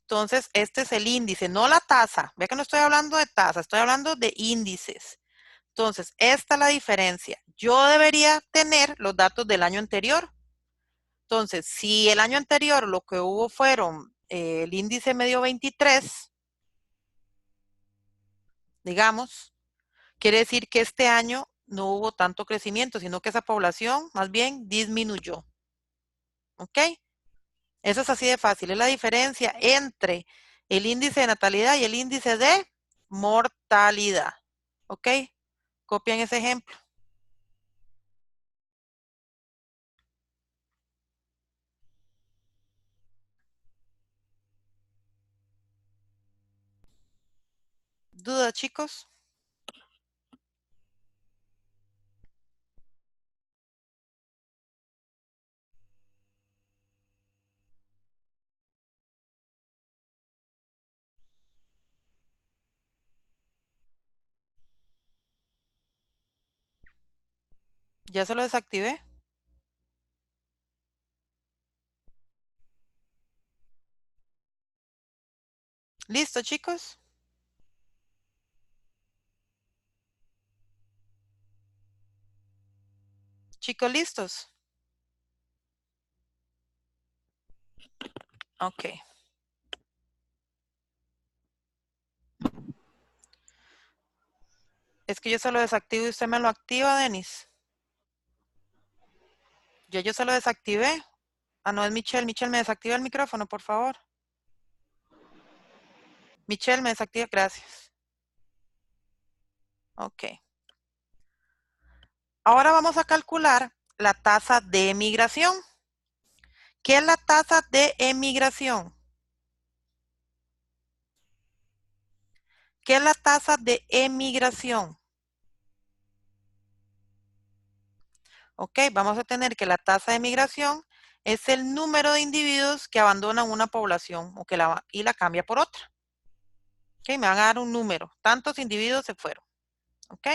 Entonces, este es el índice, no la tasa. Ve que no estoy hablando de tasa, estoy hablando de índices. Entonces, esta es la diferencia. Yo debería tener los datos del año anterior. Entonces, si el año anterior lo que hubo fueron el índice medio 23, digamos, quiere decir que este año no hubo tanto crecimiento, sino que esa población más bien disminuyó. ¿Ok? Eso es así de fácil. Es la diferencia entre el índice de natalidad y el índice de mortalidad. ¿Ok? Copian ese ejemplo. ¿Duda, chicos? ¿Ya se lo desactivé? ¿Listo, chicos? ¿Chicos listos? Ok. Es que yo se lo desactivo y usted me lo activa, Denis. Yo se lo desactivé. Ah, no, es Michelle. Michelle, me desactiva el micrófono, por favor. Michelle, me desactiva. Gracias. Ok. Ahora vamos a calcular la tasa de emigración. ¿Qué es la tasa de emigración? ¿Qué es la tasa de emigración? Ok, vamos a tener que la tasa de emigración es el número de individuos que abandonan una población y la cambia por otra. Ok, me van a dar un número. Tantos individuos se fueron. Ok.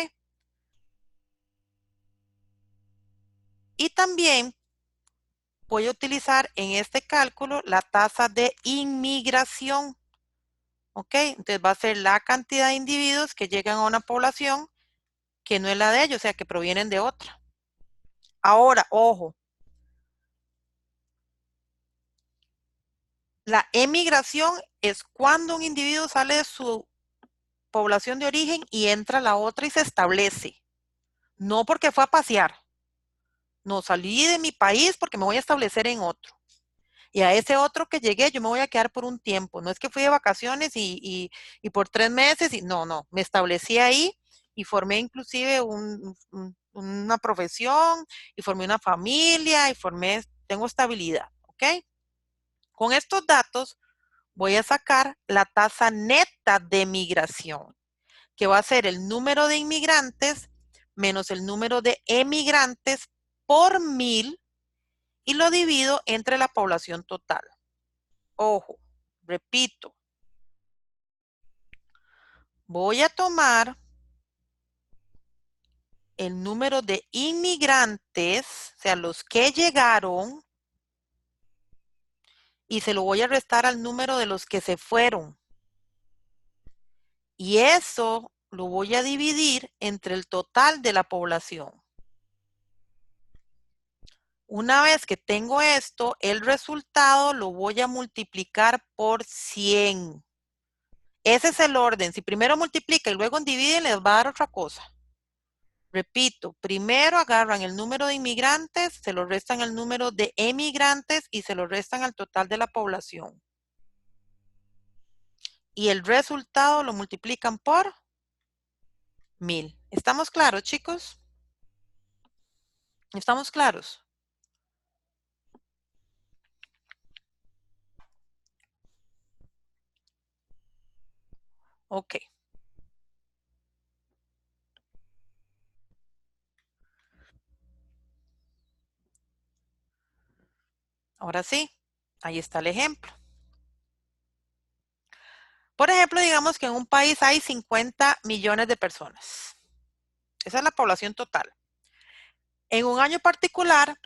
Y también voy a utilizar en este cálculo la tasa de inmigración. Ok, entonces va a ser la cantidad de individuos que llegan a una población que no es la de ellos, o sea, que provienen de otra. Ahora, ojo, la emigración es cuando un individuo sale de su población de origen y entra a la otra y se establece. No porque fue a pasear. No, salí de mi país porque me voy a establecer en otro. Y a ese otro que llegué, yo me voy a quedar por un tiempo. No es que fui de vacaciones y por 3 meses. No, me establecí ahí y formé inclusive una profesión y formé una familia y tengo estabilidad. ¿Ok? Con estos datos voy a sacar la tasa neta de migración, que va a ser el número de inmigrantes menos el número de emigrantes por 1000 y lo divido entre la población total. Ojo, repito, voy a tomar el número de inmigrantes, o sea, los que llegaron, y se lo voy a restar al número de los que se fueron. Y eso lo voy a dividir entre el total de la población. Una vez que tengo esto, el resultado lo voy a multiplicar por 100. Ese es el orden. Si primero multiplica y luego divide, les va a dar otra cosa. Repito, primero agarran el número de inmigrantes, se lo restan al número de emigrantes y se lo restan al total de la población. Y el resultado lo multiplican por 1000. ¿Estamos claros, chicos? ¿Estamos claros? Ok. Ahora sí, ahí está el ejemplo. Por ejemplo, digamos que en un país hay 50 millones de personas. Esa es la población total. En un año particular,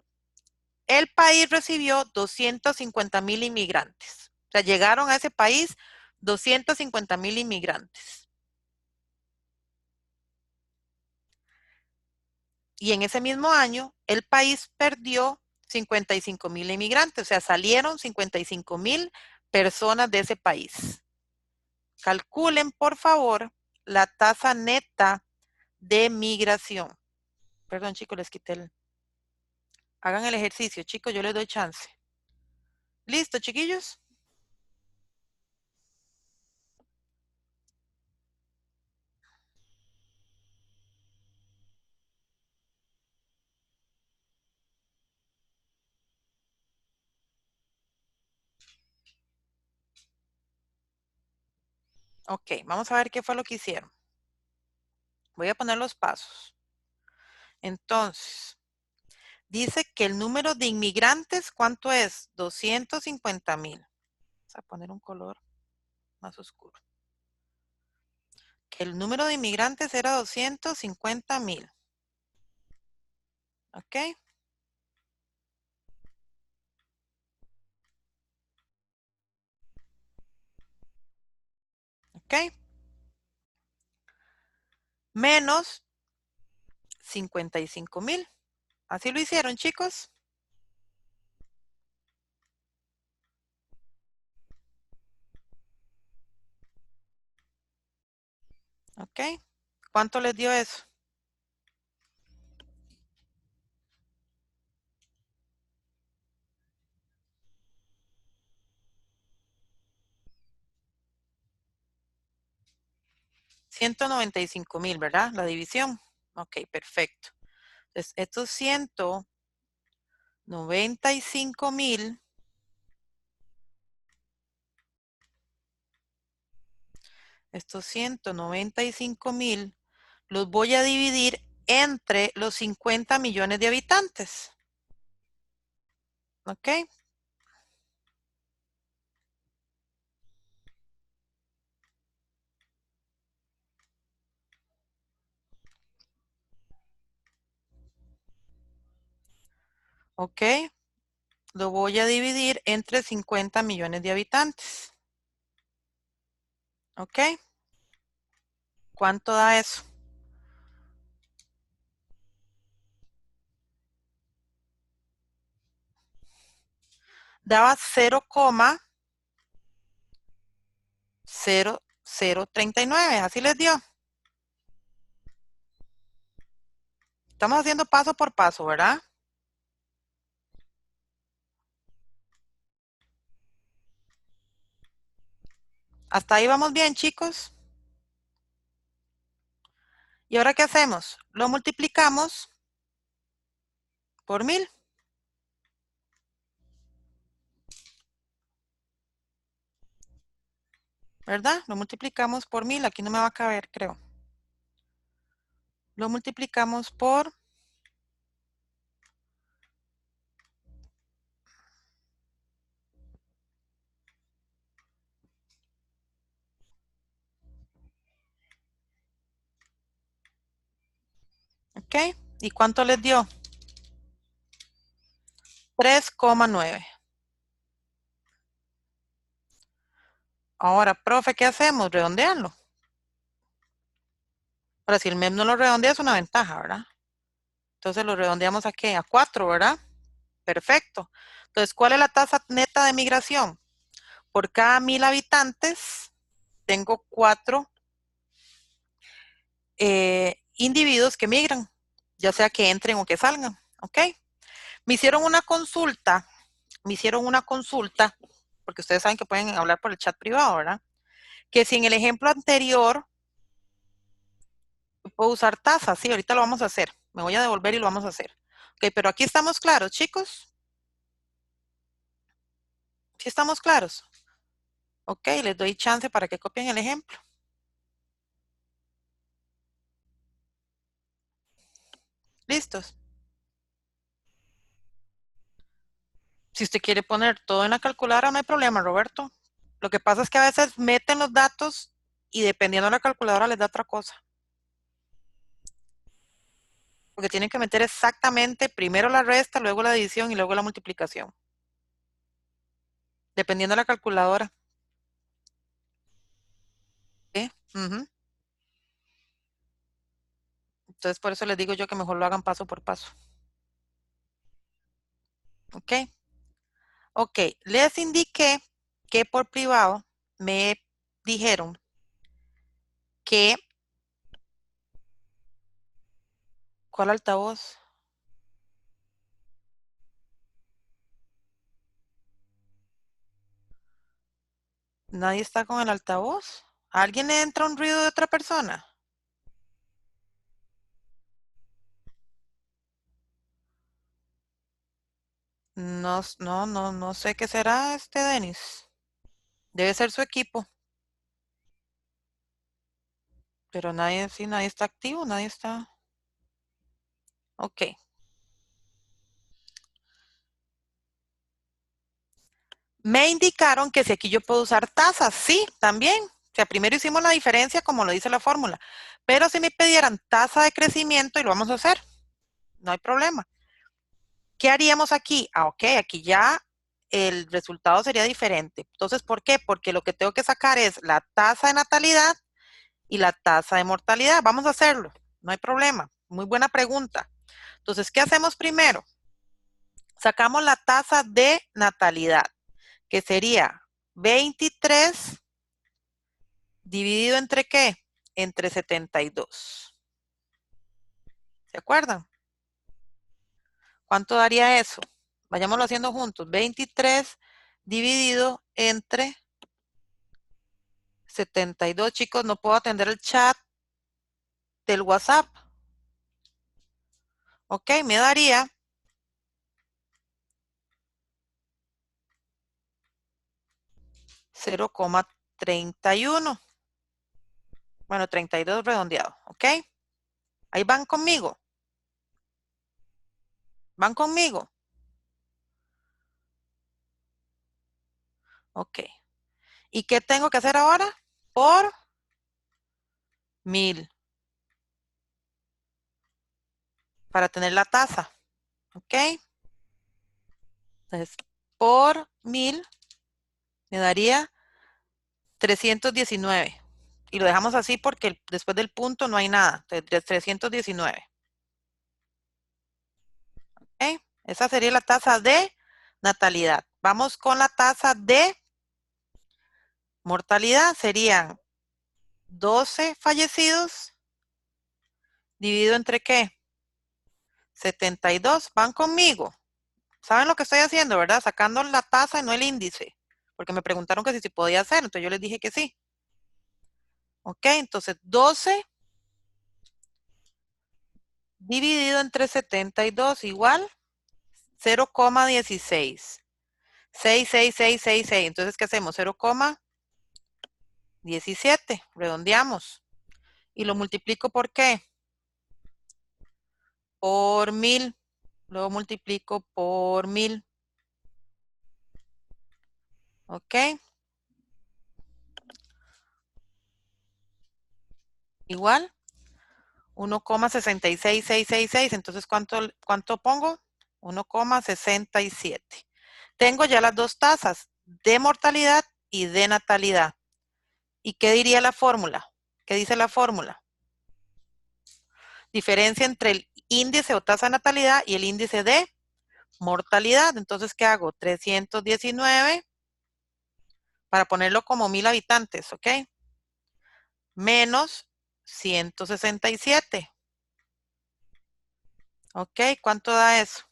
el país recibió 250,000 inmigrantes. O sea, llegaron a ese país 250,000 inmigrantes. Y en ese mismo año, el país perdió 55,000 inmigrantes. O sea, salieron 55,000 personas de ese país. Calculen, por favor, la tasa neta de migración. Perdón, chicos, les quité el... Hagan el ejercicio, chicos, yo les doy chance. ¿Listo, chiquillos? Ok, vamos a ver qué fue lo que hicieron. Voy a poner los pasos. Entonces, dice que el número de inmigrantes, ¿cuánto es? 250,000. Vamos a poner un color más oscuro. Que el número de inmigrantes era 250,000. ¿Ok? ¿Ok? Menos 55,000. ¿Así lo hicieron, chicos? ¿Ok? ¿Cuánto les dio eso? $195,000, ¿verdad? La división. Ok, perfecto. Entonces, estos 195,000 los voy a dividir entre los 50 millones de habitantes. ¿Ok? ¿Ok? Lo voy a dividir entre 50 millones de habitantes. ¿Ok? ¿Cuánto da eso? Daba 0,0039. Así les dio. Estamos haciendo paso por paso, ¿verdad? Hasta ahí vamos bien, chicos. ¿Y ahora qué hacemos? Lo multiplicamos por 1000. ¿Verdad? Lo multiplicamos por 1000. Aquí no me va a caber, creo. Lo multiplicamos por... ¿Ok? ¿Y cuánto les dio? 3,9. Ahora, profe, ¿qué hacemos? Redondearlo. Ahora, si el MEP no lo redondea, es una ventaja, ¿verdad? Entonces lo redondeamos a qué? A 4, ¿verdad? Perfecto. Entonces, ¿cuál es la tasa neta de migración? Por cada 1000 habitantes, tengo 4 individuos que migran, ya sea que entren o que salgan, ¿ok? Me hicieron una consulta, porque ustedes saben que pueden hablar por el chat privado, ¿verdad? Que si en el ejemplo anterior puedo usar tasas, sí, ahorita lo vamos a hacer. Me voy a devolver y lo vamos a hacer. Ok, pero aquí estamos claros, chicos. ¿Sí estamos claros? Ok, les doy chance para que copien el ejemplo. ¿Listos? Si usted quiere poner todo en la calculadora, no hay problema, Roberto. Lo que pasa es que a veces meten los datos y dependiendo de la calculadora les da otra cosa. Porque tienen que meter exactamente primero la resta, luego la división y luego la multiplicación. Dependiendo de la calculadora. ¿Sí? Entonces, por eso les digo yo que mejor lo hagan paso por paso. ¿Ok? Ok, les indiqué que por privado me dijeron que... ¿Cuál altavoz? ¿Nadie está con el altavoz? ¿A alguien le entra un ruido de otra persona? No, no sé qué será Denis. Debe ser su equipo. Pero nadie, sí, nadie está activo, nadie está. Ok. Me indicaron que si aquí yo puedo usar tasas, sí, también. O sea, primero hicimos la diferencia como lo dice la fórmula. Pero si me pidieran tasa de crecimiento, y lo vamos a hacer, no hay problema. ¿Qué haríamos aquí? Ok, aquí ya el resultado sería diferente. Entonces, ¿por qué? Porque lo que tengo que sacar es la tasa de natalidad y la tasa de mortalidad. Vamos a hacerlo, no hay problema. Muy buena pregunta. Entonces, ¿qué hacemos primero? Sacamos la tasa de natalidad, que sería 23 dividido entre ¿qué? entre 72. ¿Se acuerdan? ¿Cuánto daría eso? Vayámoslo haciendo juntos. 23 dividido entre 72. Chicos, no puedo atender el chat del WhatsApp. Ok, me daría 0,31. Bueno, 32 redondeado. Ok. Ahí van conmigo. ¿Van conmigo? Ok. ¿Y qué tengo que hacer ahora? Por 1000. Para tener la tasa. Ok. Entonces, por 1000 me daría 319. Y lo dejamos así porque después del punto no hay nada. Entonces, 319. ¿Ok? Esa sería la tasa de natalidad. Vamos con la tasa de mortalidad. Serían 12 fallecidos dividido entre ¿qué? 72. ¿Van conmigo? ¿Saben lo que estoy haciendo, verdad? Sacando la tasa y no el índice. Porque me preguntaron que si podía hacer. Entonces yo les dije que sí. ¿Ok? Entonces 12 dividido entre 72 igual 0,16. 66666. Entonces, ¿qué hacemos? 0,17. Redondeamos. Y lo multiplico por ¿qué? Por 1000. Luego multiplico por 1000. ¿Ok? Igual 1,66666. Entonces, ¿cuánto pongo? 1,67. Tengo ya las dos tasas de mortalidad y de natalidad. ¿Y qué diría la fórmula? ¿Qué dice la fórmula? Diferencia entre el índice o tasa de natalidad y el índice de mortalidad. Entonces, ¿qué hago? 319 para ponerlo como 1000 habitantes, ¿ok? Menos 167. ¿Ok? ¿Cuánto da eso?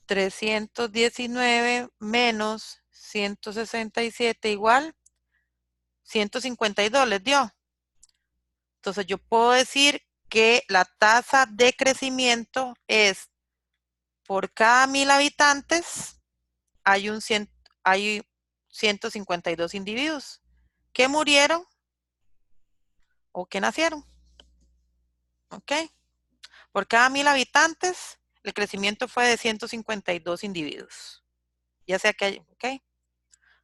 319 menos 167 igual 152 les dio. Entonces yo puedo decir que la tasa de crecimiento es por cada 1000 habitantes hay 152 individuos que murieron o que nacieron. ¿Ok? Por cada 1000 habitantes, el crecimiento fue de 152 individuos. Ya sea que hay, ¿ok?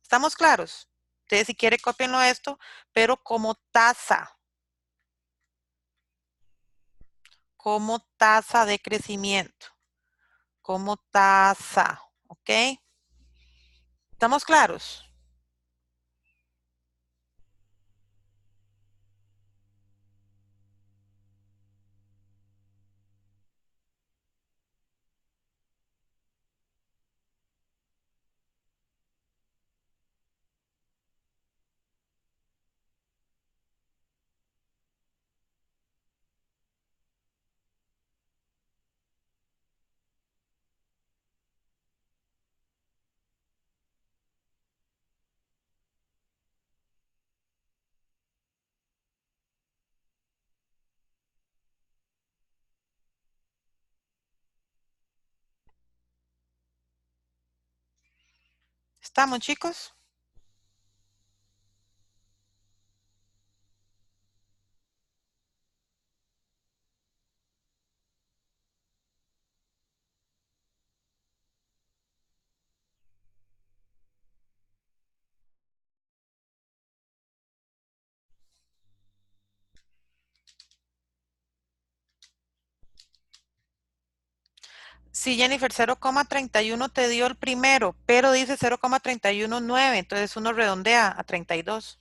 ¿Estamos claros? Ustedes si quieren copienlo esto, pero como tasa de crecimiento, como tasa, ¿ok? ¿Estamos claros? ¿Estamos, chicos? Sí, Jennifer, 0,31 te dio el primero, pero dice 0,319, entonces uno redondea a 32.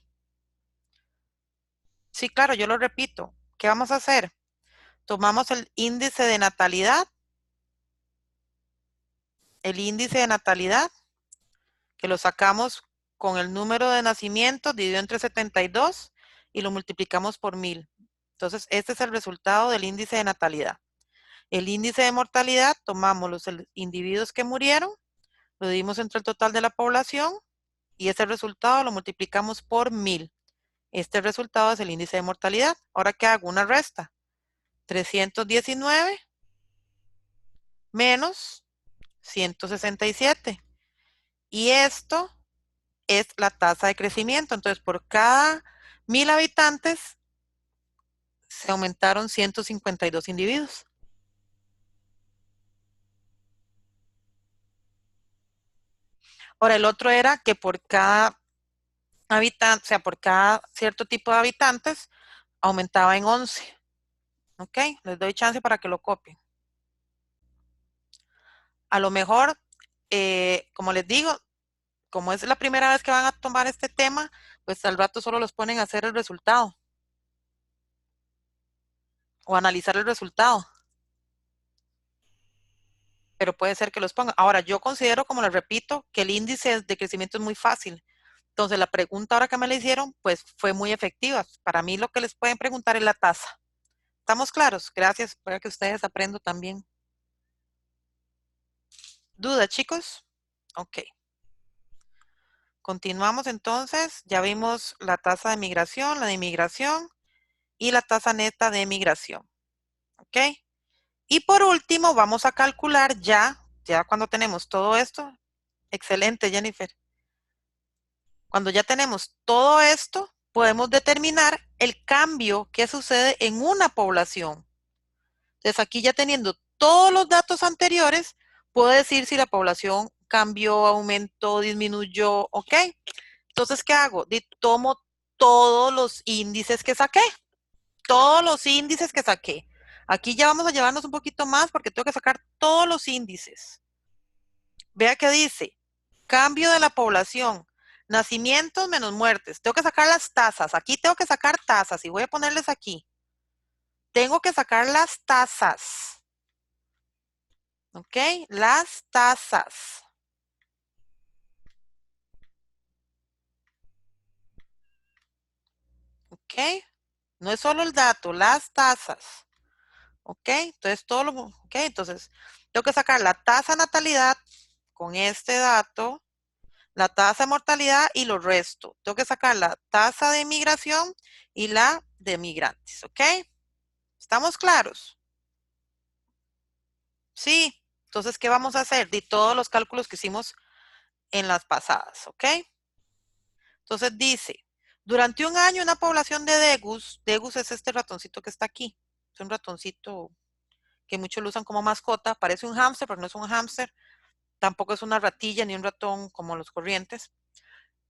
Sí, claro, yo lo repito. ¿Qué vamos a hacer? Tomamos el índice de natalidad, que lo sacamos con el número de nacimientos dividido entre 72 y lo multiplicamos por 1000. Entonces, este es el resultado del índice de natalidad. El índice de mortalidad, tomamos los individuos que murieron, lo dividimos entre el total de la población y ese resultado lo multiplicamos por 1000. Este resultado es el índice de mortalidad. Ahora, ¿qué hago? Una resta. 319 menos 167. Y esto es la tasa de crecimiento. Entonces, por cada 1000 habitantes, se aumentaron 152 individuos. Ahora, el otro era que por cada habitante, o sea, por cada cierto tipo de habitantes, aumentaba en 11. ¿Ok? Les doy chance para que lo copien. A lo mejor, como les digo, como es la primera vez que van a tomar este tema, pues al rato solo los ponen a hacer el resultado o analizar el resultado. Pero puede ser que los pongan. Ahora, yo considero, como les repito, que el índice de crecimiento es muy fácil. Entonces, la pregunta ahora que me la hicieron, pues fue muy efectiva. Para mí lo que les pueden preguntar es la tasa. ¿Estamos claros? Gracias, para que ustedes aprendan también. ¿Duda, chicos? Ok. Continuamos entonces. Ya vimos la tasa de migración, la de inmigración y la tasa neta de migración. ¿Ok? Y por último, vamos a calcular ya cuando tenemos todo esto. Excelente, Jennifer. Cuando ya tenemos todo esto, podemos determinar el cambio que sucede en una población. Entonces, aquí ya teniendo todos los datos anteriores, puedo decir si la población cambió, aumentó, disminuyó, ¿ok? Entonces, ¿qué hago? Tomo todos los índices que saqué. Todos los índices que saqué. Aquí ya vamos a llevarnos un poquito más porque tengo que sacar todos los índices. Vea que dice, cambio de la población, nacimientos menos muertes. Tengo que sacar las tasas. Aquí tengo que sacar tasas y voy a ponerles aquí. Tengo que sacar las tasas. ¿Ok? Las tasas. ¿Ok? No es solo el dato, las tasas. ¿Ok? Entonces, entonces, tengo que sacar la tasa de natalidad con este dato, la tasa de mortalidad y lo resto. Tengo que sacar la tasa de migración y la de migrantes. ¿Ok? ¿Estamos claros? Sí. Entonces, ¿qué vamos a hacer? De todos los cálculos que hicimos en las pasadas. ¿Ok? Entonces dice, durante un año una población de Degus es este ratoncito que está aquí. Es un ratoncito que muchos lo usan como mascota. Parece un hámster, pero no es un hámster. Tampoco es una ratilla ni un ratón como los corrientes.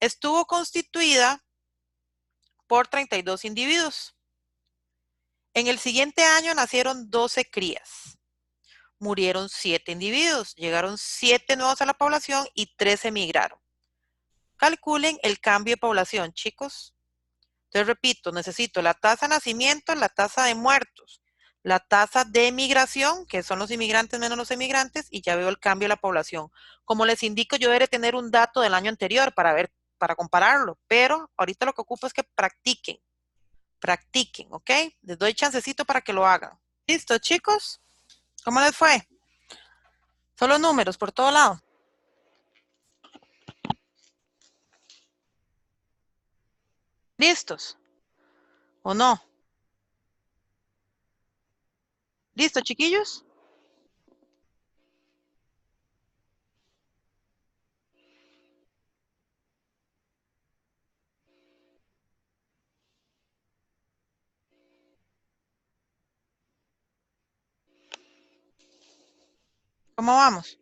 Estuvo constituida por 32 individuos. En el siguiente año nacieron 12 crías. Murieron 7 individuos. Llegaron 7 nuevos a la población y 3 emigraron. Calculen el cambio de población, chicos. Entonces, repito, necesito la tasa de nacimiento, la tasa de muertos, la tasa de migración, que son los inmigrantes menos los emigrantes, y ya veo el cambio de la población. Como les indico, yo deberé tener un dato del año anterior para ver, para compararlo, pero ahorita lo que ocupo es que practiquen, ¿ok? Les doy chancecito para que lo hagan. ¿Listo, chicos? ¿Cómo les fue? Solo números por todo lado. ¿Listos? ¿O no? ¿Listo, chiquillos? ¿Cómo vamos?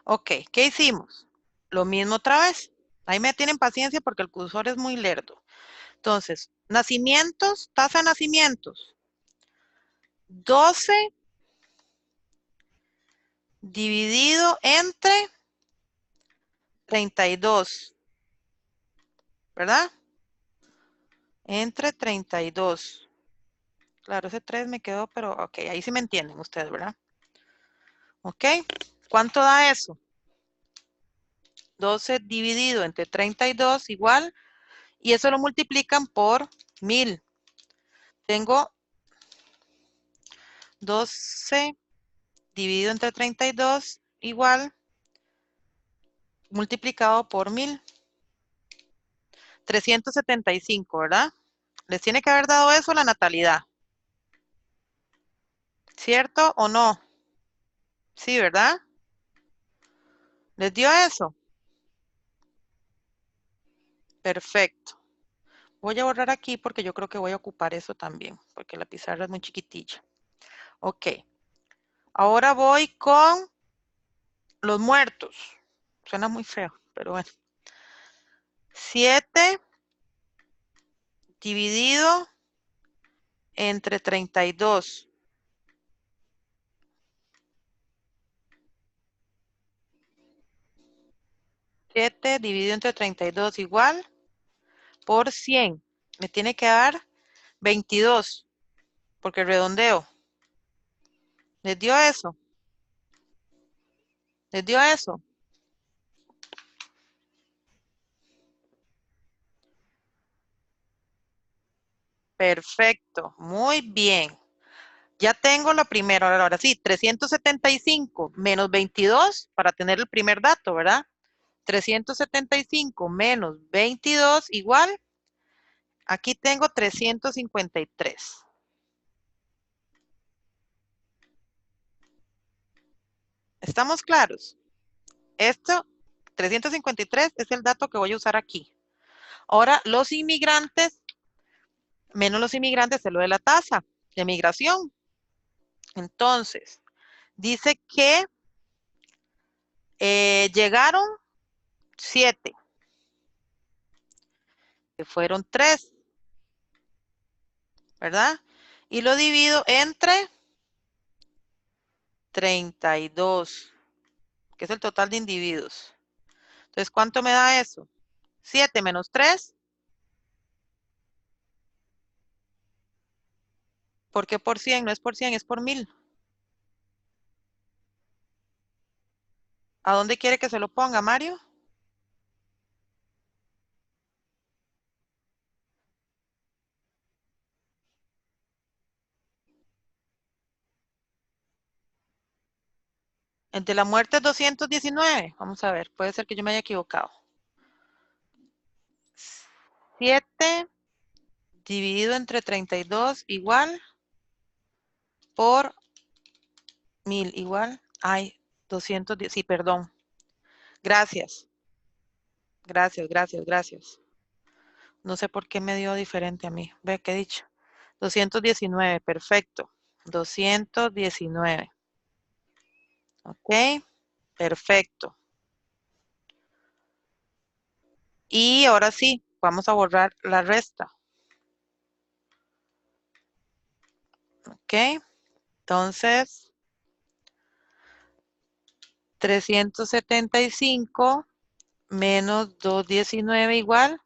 Ok, ¿qué hicimos? Lo mismo otra vez. Ahí me tienen paciencia porque el cursor es muy lerdo. Entonces, nacimientos, tasa de nacimientos. 12 dividido entre 32, ¿verdad? Entre 32. Claro, ese 3 me quedó, pero ok, ahí sí me entienden ustedes, ¿verdad? Ok, ¿cuánto da eso? 12 dividido entre 32 igual, y eso lo multiplican por 1000. Tengo 12 dividido entre 32 igual, multiplicado por 1000. 375, ¿verdad? Les tiene que haber dado eso la natalidad. ¿Cierto o no? Sí, ¿verdad? ¿Les dio eso? Perfecto. Voy a borrar aquí porque yo creo que voy a ocupar eso también, porque la pizarra es muy chiquitilla. Ok. Ahora voy con los muertos. Suena muy feo, pero bueno. 7 dividido entre 32. 7 dividido entre 32 igual por 100. Me tiene que dar 22, porque redondeo. ¿Les dio eso? ¿Les dio eso? Perfecto, muy bien. Ya tengo la primera, ahora sí, 375 menos 22 para tener el primer dato, ¿verdad? 375 menos 22 igual, aquí tengo 353. ¿Estamos claros? Esto, 353 es el dato que voy a usar aquí. Ahora, los inmigrantes, menos los inmigrantes es lo de la tasa de migración. Entonces, dice que llegaron 7, que fueron 3, ¿verdad? Y lo divido entre 32, que es el total de individuos. Entonces, ¿cuánto me da eso? 7 menos 3. ¿Por qué por 100? No es por 100, es por 1000. ¿A dónde quiere que se lo ponga, Mario? El de la muerte es 219. Vamos a ver, puede ser que yo me haya equivocado. 7 dividido entre 32 igual por 1000 igual. Ay, 210. Sí, perdón. Gracias. Gracias, gracias, gracias. No sé por qué me dio diferente a mí. Ve qué he dicho. 219, perfecto. 219. Ok, perfecto. Y ahora sí, vamos a borrar la resta. Ok, entonces 375 menos 219 igual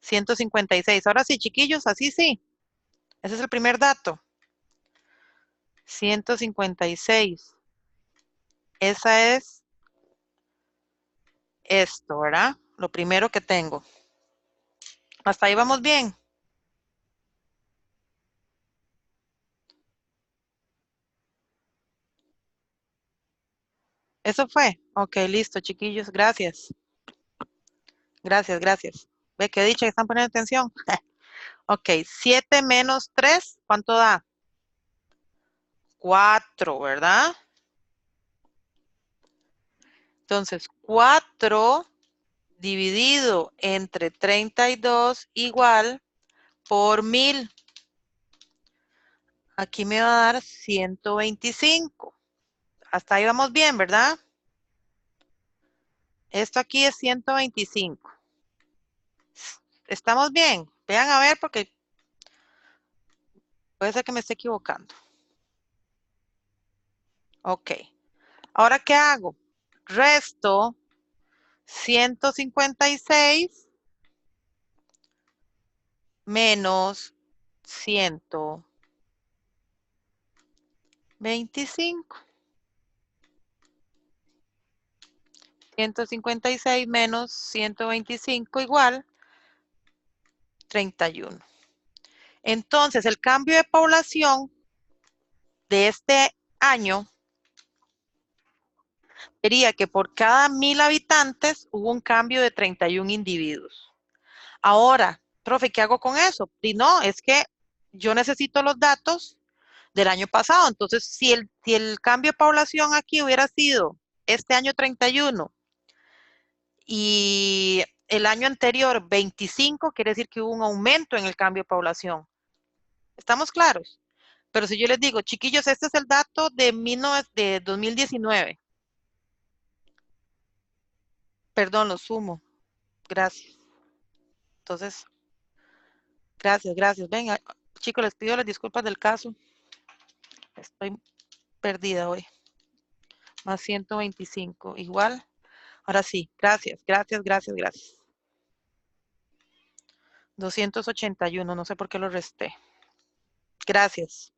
156. Ahora sí, chiquillos, así sí. Ese es el primer dato. 156. Esa es esto, ¿verdad? Lo primero que tengo. Hasta ahí vamos bien. Eso fue. Ok, listo, chiquillos. Gracias. Gracias, gracias. Ve que dicha que están poniendo atención. Ok, 7 menos 3, ¿cuánto da? 4, ¿verdad? Entonces, 4 dividido entre 32 igual por 1000. Aquí me va a dar 125. Hasta ahí vamos bien, ¿verdad? Esto aquí es 125. ¿Estamos bien? Vean a ver porque puede ser que me esté equivocando. Ok. Ahora, ¿qué hago? Resto 156 menos 125. 156 menos 125 igual 31. Entonces, el cambio de población de este año sería que por cada 1000 habitantes hubo un cambio de 31 individuos. Ahora, profe, ¿qué hago con eso? Y no, es que yo necesito los datos del año pasado. Entonces, si el cambio de población aquí hubiera sido este año 31 y el año anterior 25, quiere decir que hubo un aumento en el cambio de población. ¿Estamos claros? Pero si yo les digo, chiquillos, este es el dato de 2019. Perdón, lo sumo. Gracias. Entonces, gracias. Venga, chicos, les pido las disculpas del caso. Estoy perdida hoy. Más 125. Igual. Ahora sí. Gracias. 281. No sé por qué lo resté. Gracias.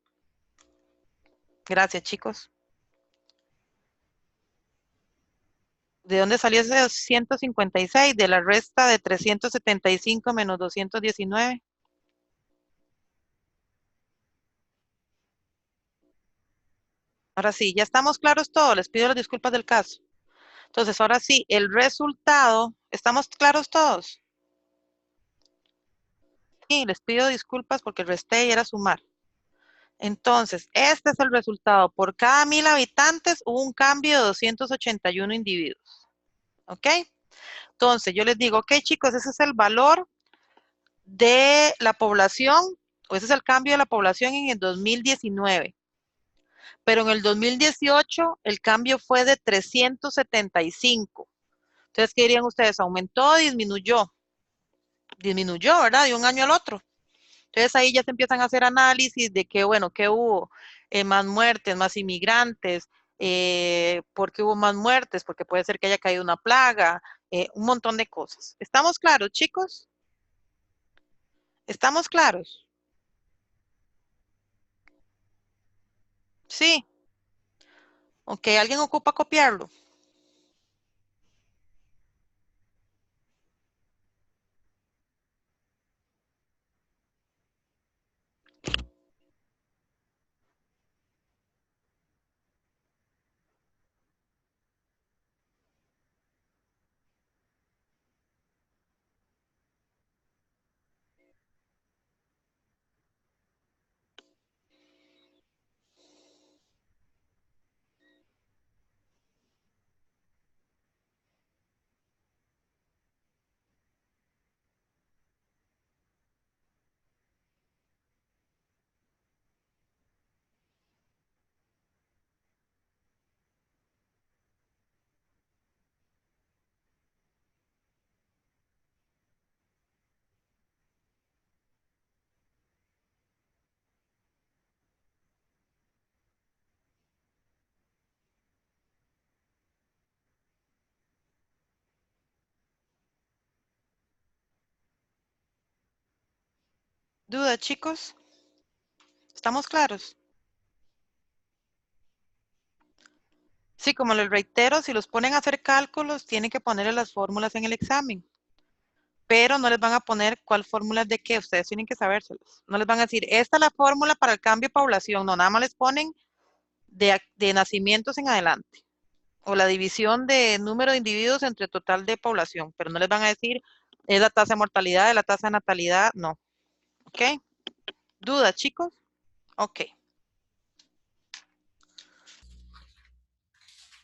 Gracias, chicos. ¿De dónde salió ese 156? De la resta de 375 menos 219. Ahora sí, ya estamos claros todos. Les pido las disculpas del caso. Entonces, ahora sí, el resultado, ¿estamos claros todos? Sí, les pido disculpas porque resté y era sumar. Entonces, este es el resultado. Por cada 1000 habitantes hubo un cambio de 281 individuos. ¿Ok? Entonces, yo les digo, ok, chicos, ese es el valor de la población, o ese es el cambio de la población en el 2019. Pero en el 2018 el cambio fue de 375. Entonces, ¿qué dirían ustedes? ¿Aumentó o disminuyó? Disminuyó, ¿verdad? De un año al otro. Entonces ahí ya se empiezan a hacer análisis de que, bueno, que hubo más muertes, más inmigrantes, ¿por qué hubo más muertes? Porque puede ser que haya caído una plaga, un montón de cosas. ¿Estamos claros, chicos? ¿Estamos claros? Sí. Ok, ¿alguien ocupa copiarlo? ¿Duda, chicos? ¿Estamos claros? Sí, como les reitero, si los ponen a hacer cálculos, tienen que ponerle las fórmulas en el examen. Pero no les van a poner cuál fórmula es de qué, ustedes tienen que sabérselas. No les van a decir, esta es la fórmula para el cambio de población, no, nada más les ponen de nacimientos en adelante, o la división de número de individuos entre total de población, pero no les van a decir, es la tasa de mortalidad, es la tasa de natalidad, no. ¿Ok? ¿Dudas, chicos? Ok.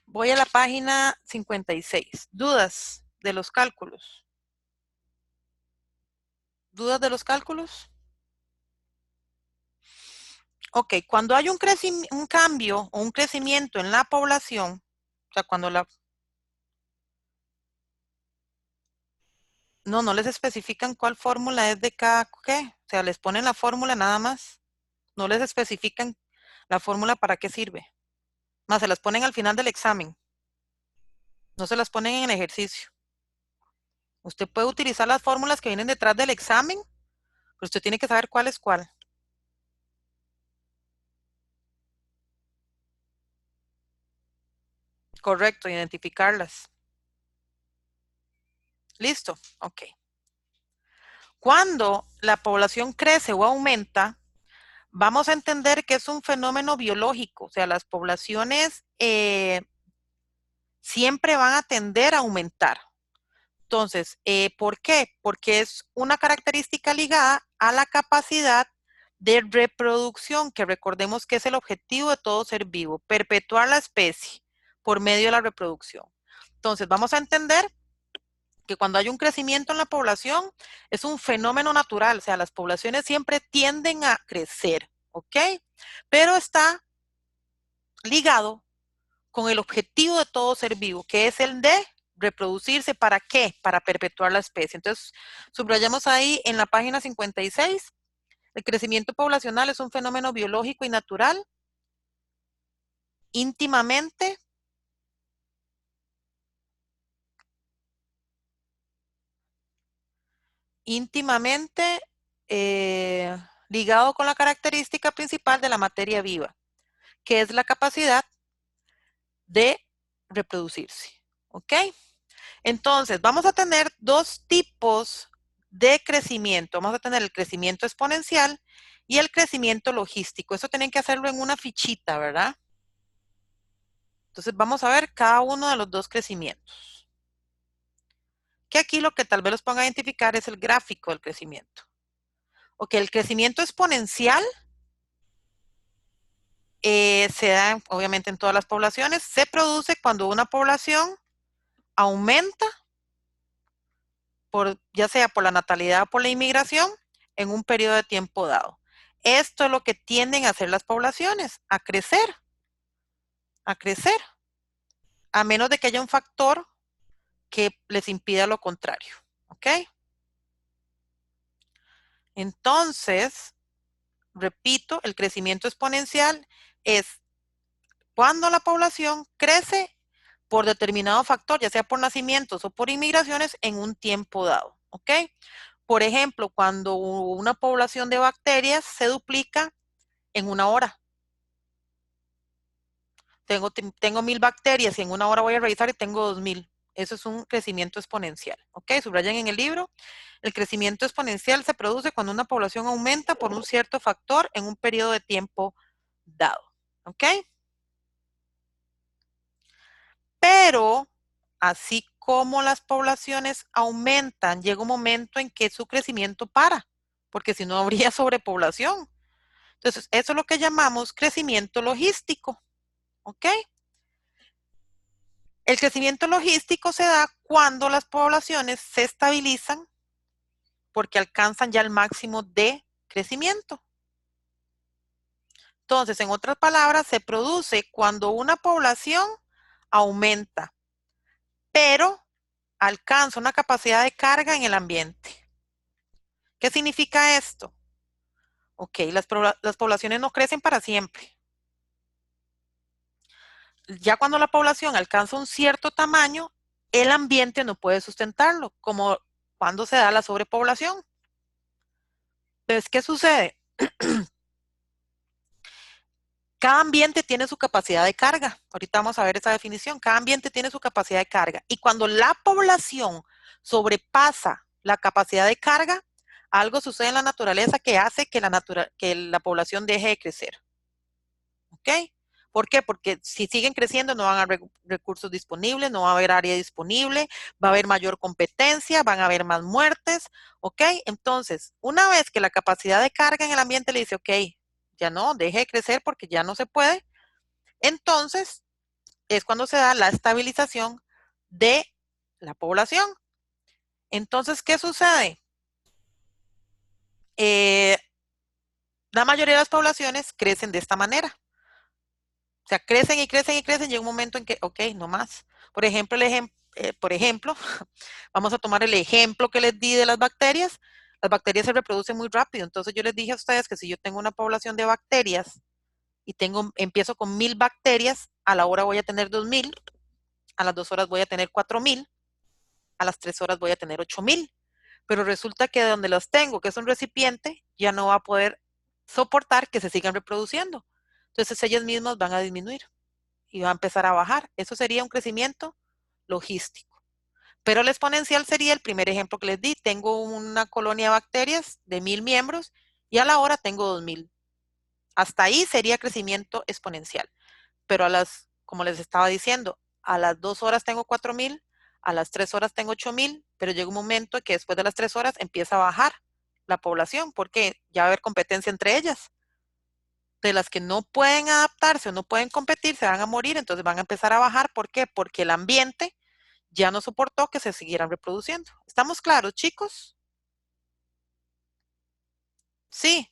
Voy a la página 56. ¿Dudas de los cálculos? ¿Dudas de los cálculos? Ok, cuando hay un cambio o un crecimiento en la población, o sea, cuando no les especifican cuál fórmula es de cada qué, o sea, les ponen la fórmula nada más, no les especifican la fórmula para qué sirve, más se las ponen al final del examen, no se las ponen en el ejercicio. Usted puede utilizar las fórmulas que vienen detrás del examen, pero usted tiene que saber cuál es cuál. Correcto, identificarlas. ¿Listo? Ok. Cuando la población crece o aumenta, vamos a entender que es un fenómeno biológico, o sea, las poblaciones siempre van a tender a aumentar. Entonces, ¿por qué? Porque es una característica ligada a la capacidad de reproducción, que recordemos que es el objetivo de todo ser vivo, perpetuar la especie por medio de la reproducción. Entonces, vamos a entender que cuando hay un crecimiento en la población es un fenómeno natural, o sea, las poblaciones siempre tienden a crecer, ¿ok? Pero está ligado con el objetivo de todo ser vivo, que es el de reproducirse. ¿Para qué? Para perpetuar la especie. Entonces, subrayamos ahí en la página 56, el crecimiento poblacional es un fenómeno biológico y natural, íntimamente íntimamente ligado con la característica principal de la materia viva, que es la capacidad de reproducirse. ¿Ok? Entonces, vamos a tener dos tipos de crecimiento. Vamos a tener el crecimiento exponencial y el crecimiento logístico. Eso tienen que hacerlo en una fichita, ¿verdad? Entonces, vamos a ver cada uno de los dos crecimientos. Que aquí lo que tal vez los ponga a identificar es el gráfico del crecimiento. Ok, el crecimiento exponencial se da obviamente en todas las poblaciones. Se produce cuando una población aumenta, ya sea por la natalidad o por la inmigración, en un periodo de tiempo dado. Esto es lo que tienden a hacer las poblaciones, a crecer, a menos de que haya un factor que les impida lo contrario. ¿Ok? Entonces, repito, el crecimiento exponencial es cuando la población crece por determinado factor, ya sea por nacimientos o por inmigraciones, en un tiempo dado. ¿Ok? Por ejemplo, cuando una población de bacterias se duplica en una hora. Tengo 1000 bacterias y en una hora voy a revisar y tengo 2000. Eso es un crecimiento exponencial. ¿Ok? Subrayen en el libro. El crecimiento exponencial se produce cuando una población aumenta por un cierto factor en un periodo de tiempo dado. ¿Ok? Pero, así como las poblaciones aumentan, llega un momento en que su crecimiento para, porque si no habría sobrepoblación. Entonces, eso es lo que llamamos crecimiento logístico. ¿Ok? El crecimiento logístico se da cuando las poblaciones se estabilizan porque alcanzan ya el máximo de crecimiento. Entonces, en otras palabras, se produce cuando una población aumenta, pero alcanza una capacidad de carga en el ambiente. ¿Qué significa esto? Ok, las poblaciones no crecen para siempre. Ya cuando la población alcanza un cierto tamaño, el ambiente no puede sustentarlo, como cuando se da la sobrepoblación. Entonces, ¿qué sucede? Cada ambiente tiene su capacidad de carga. Ahorita vamos a ver esa definición. Cada ambiente tiene su capacidad de carga. Y cuando la población sobrepasa la capacidad de carga, algo sucede en la naturaleza que hace que la población deje de crecer. ¿Ok? ¿Por qué? Porque si siguen creciendo no van a haber recursos disponibles, no va a haber área disponible, va a haber mayor competencia, van a haber más muertes. ¿Ok? Entonces, una vez que la capacidad de carga en el ambiente le dice, ok, ya no, deje de crecer porque ya no se puede, entonces es cuando se da la estabilización de la población. Entonces, ¿qué sucede? La mayoría de las poblaciones crecen de esta manera. O sea, crecen y crecen y crecen, llega un momento en que, ok, no más. Por ejemplo, vamos a tomar el ejemplo que les di de las bacterias se reproducen muy rápido. Entonces yo les dije a ustedes que si yo tengo una población de bacterias y empiezo con 1000 bacterias, a la hora voy a tener 2000, a las 2 horas voy a tener 4000, a las 3 horas voy a tener 8000. Pero resulta que de donde los tengo, que es un recipiente, ya no va a poder soportar que se sigan reproduciendo. Entonces ellas mismas van a disminuir y va a empezar a bajar. Eso sería un crecimiento logístico. Pero el exponencial sería el primer ejemplo que les di. Tengo una colonia de bacterias de 1000 miembros y a la hora tengo 2000. Hasta ahí sería crecimiento exponencial. Pero como les estaba diciendo, a las 2 horas tengo 4000, a las 3 horas tengo 8000, pero llega un momento que después de las 3 horas empieza a bajar la población porque ya va a haber competencia entre ellas. De las que no pueden adaptarse o no pueden competir, se van a morir, entonces van a empezar a bajar. ¿Por qué? Porque el ambiente ya no soportó que se siguieran reproduciendo. ¿Estamos claros, chicos? Sí.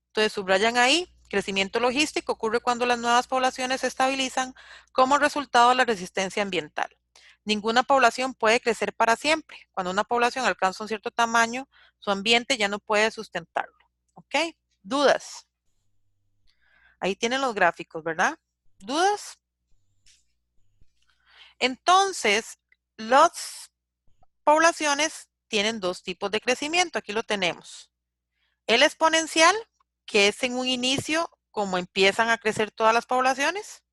Entonces subrayan ahí, crecimiento logístico ocurre cuando las nuevas poblaciones se estabilizan como resultado de la resistencia ambiental. Ninguna población puede crecer para siempre. Cuando una población alcanza un cierto tamaño, su ambiente ya no puede sustentarlo. ¿Ok? ¿Dudas? Ahí tienen los gráficos, ¿verdad? ¿Dudas? Entonces, las poblaciones tienen dos tipos de crecimiento. Aquí lo tenemos. El exponencial, que es en un inicio, como empiezan a crecer todas las poblaciones.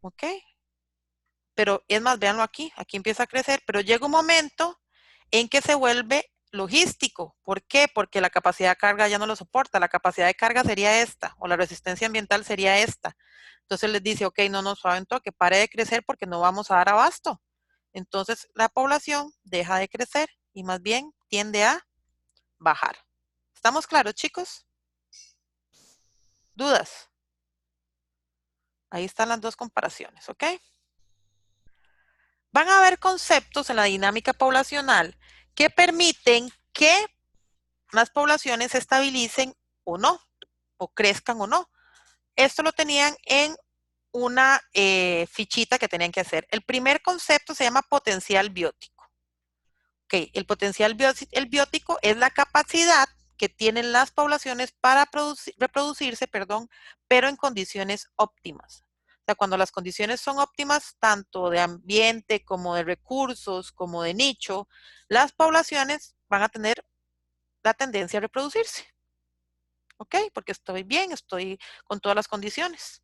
¿Ok? Pero es más, véanlo aquí. Aquí empieza a crecer, pero llega un momento en que se vuelve logístico. ¿Por qué? Porque la capacidad de carga ya no lo soporta. La capacidad de carga sería esta, o la resistencia ambiental sería esta. Entonces les dice, ok, no nos suave un toque, pare de crecer porque no vamos a dar abasto. Entonces la población deja de crecer y más bien tiende a bajar. ¿Estamos claros, chicos? ¿Dudas? Ahí están las dos comparaciones, ¿ok? Van a haber conceptos en la dinámica poblacional que permiten que las poblaciones se estabilicen o no, o crezcan o no. Esto lo tenían en una fichita que tenían que hacer. El primer concepto se llama potencial biótico. Ok, el potencial biótico es la capacidad que tienen las poblaciones para reproducirse, pero en condiciones óptimas. O sea, cuando las condiciones son óptimas, tanto de ambiente como de recursos, como de nicho, las poblaciones van a tener la tendencia a reproducirse. ¿Ok? Porque estoy bien, estoy con todas las condiciones.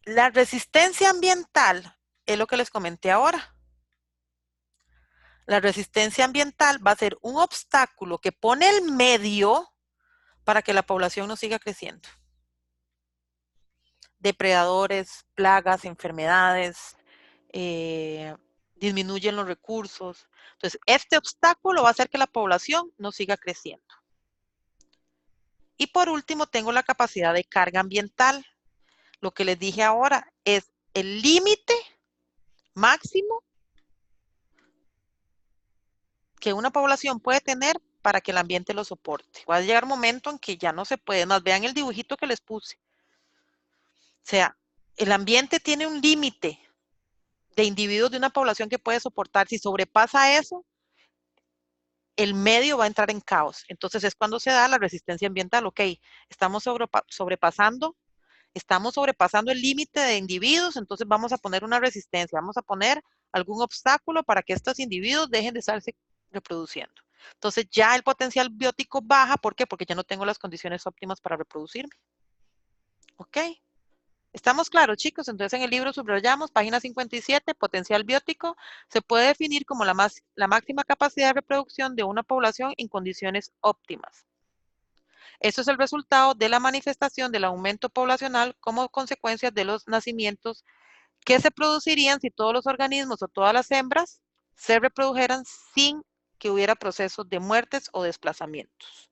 La resistencia ambiental es lo que les comenté ahora. La resistencia ambiental va a ser un obstáculo que pone el medio para que la población no siga creciendo. Depredadores, plagas, enfermedades, disminuyen los recursos. Entonces, este obstáculo va a hacer que la población no siga creciendo. Y por último, tengo la capacidad de carga ambiental. Lo que les dije ahora es el límite máximo que una población puede tener para que el ambiente lo soporte. Va a llegar un momento en que ya no se puede más. Vean el dibujito que les puse. O sea, el ambiente tiene un límite de individuos de una población que puede soportar. Si sobrepasa eso, el medio va a entrar en caos. Entonces es cuando se da la resistencia ambiental. Ok, estamos sobrepasando el límite de individuos, entonces vamos a poner una resistencia, vamos a poner algún obstáculo para que estos individuos dejen de estarse reproduciendo. Entonces ya el potencial biótico baja, ¿por qué? Porque ya no tengo las condiciones óptimas para reproducirme. ¿Ok? ¿Estamos claros, chicos? Entonces en el libro subrayamos, página 57, potencial biótico, se puede definir como la máxima capacidad de reproducción de una población en condiciones óptimas. Eso es el resultado de la manifestación del aumento poblacional como consecuencia de los nacimientos que se producirían si todos los organismos o todas las hembras se reprodujeran sin que hubiera procesos de muertes o desplazamientos,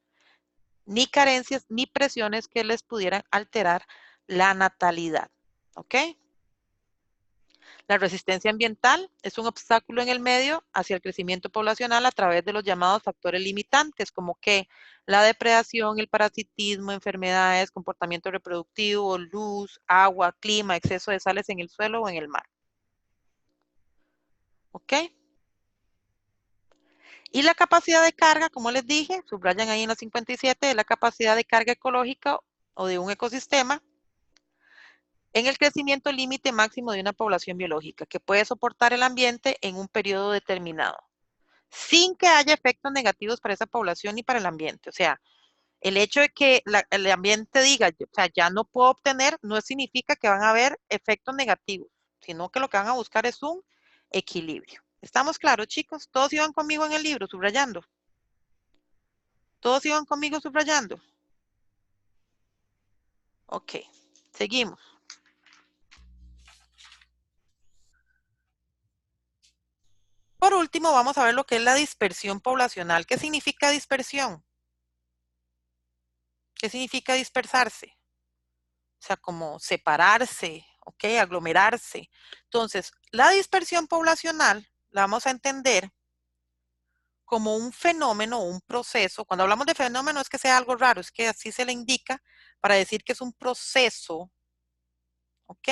ni carencias ni presiones que les pudieran alterar la natalidad. ¿Ok? La resistencia ambiental es un obstáculo en el medio hacia el crecimiento poblacional a través de los llamados factores limitantes, como que la depredación, el parasitismo, enfermedades, comportamiento reproductivo, luz, agua, clima, exceso de sales en el suelo o en el mar. ¿Ok? Y la capacidad de carga, como les dije, subrayan ahí en la 57, es la capacidad de carga ecológica o de un ecosistema en el crecimiento límite máximo de una población biológica que puede soportar el ambiente en un periodo determinado, sin que haya efectos negativos para esa población ni para el ambiente. O sea, El hecho de que el ambiente diga, o sea, ya no puedo obtener, no significa que van a haber efectos negativos, sino que lo que van a buscar es un equilibrio. ¿Estamos claros, chicos? ¿Todos iban conmigo en el libro subrayando? ¿Todos iban conmigo subrayando? Ok, seguimos. Por último, vamos a ver lo que es la dispersión poblacional. ¿Qué significa dispersión? ¿Qué significa dispersarse? O sea, como separarse, ¿ok? Aglomerarse. Entonces, la dispersión poblacional la vamos a entender como un fenómeno o un proceso. Cuando hablamos de fenómeno es que sea algo raro, es que así se le indica para decir que es un proceso, ¿ok?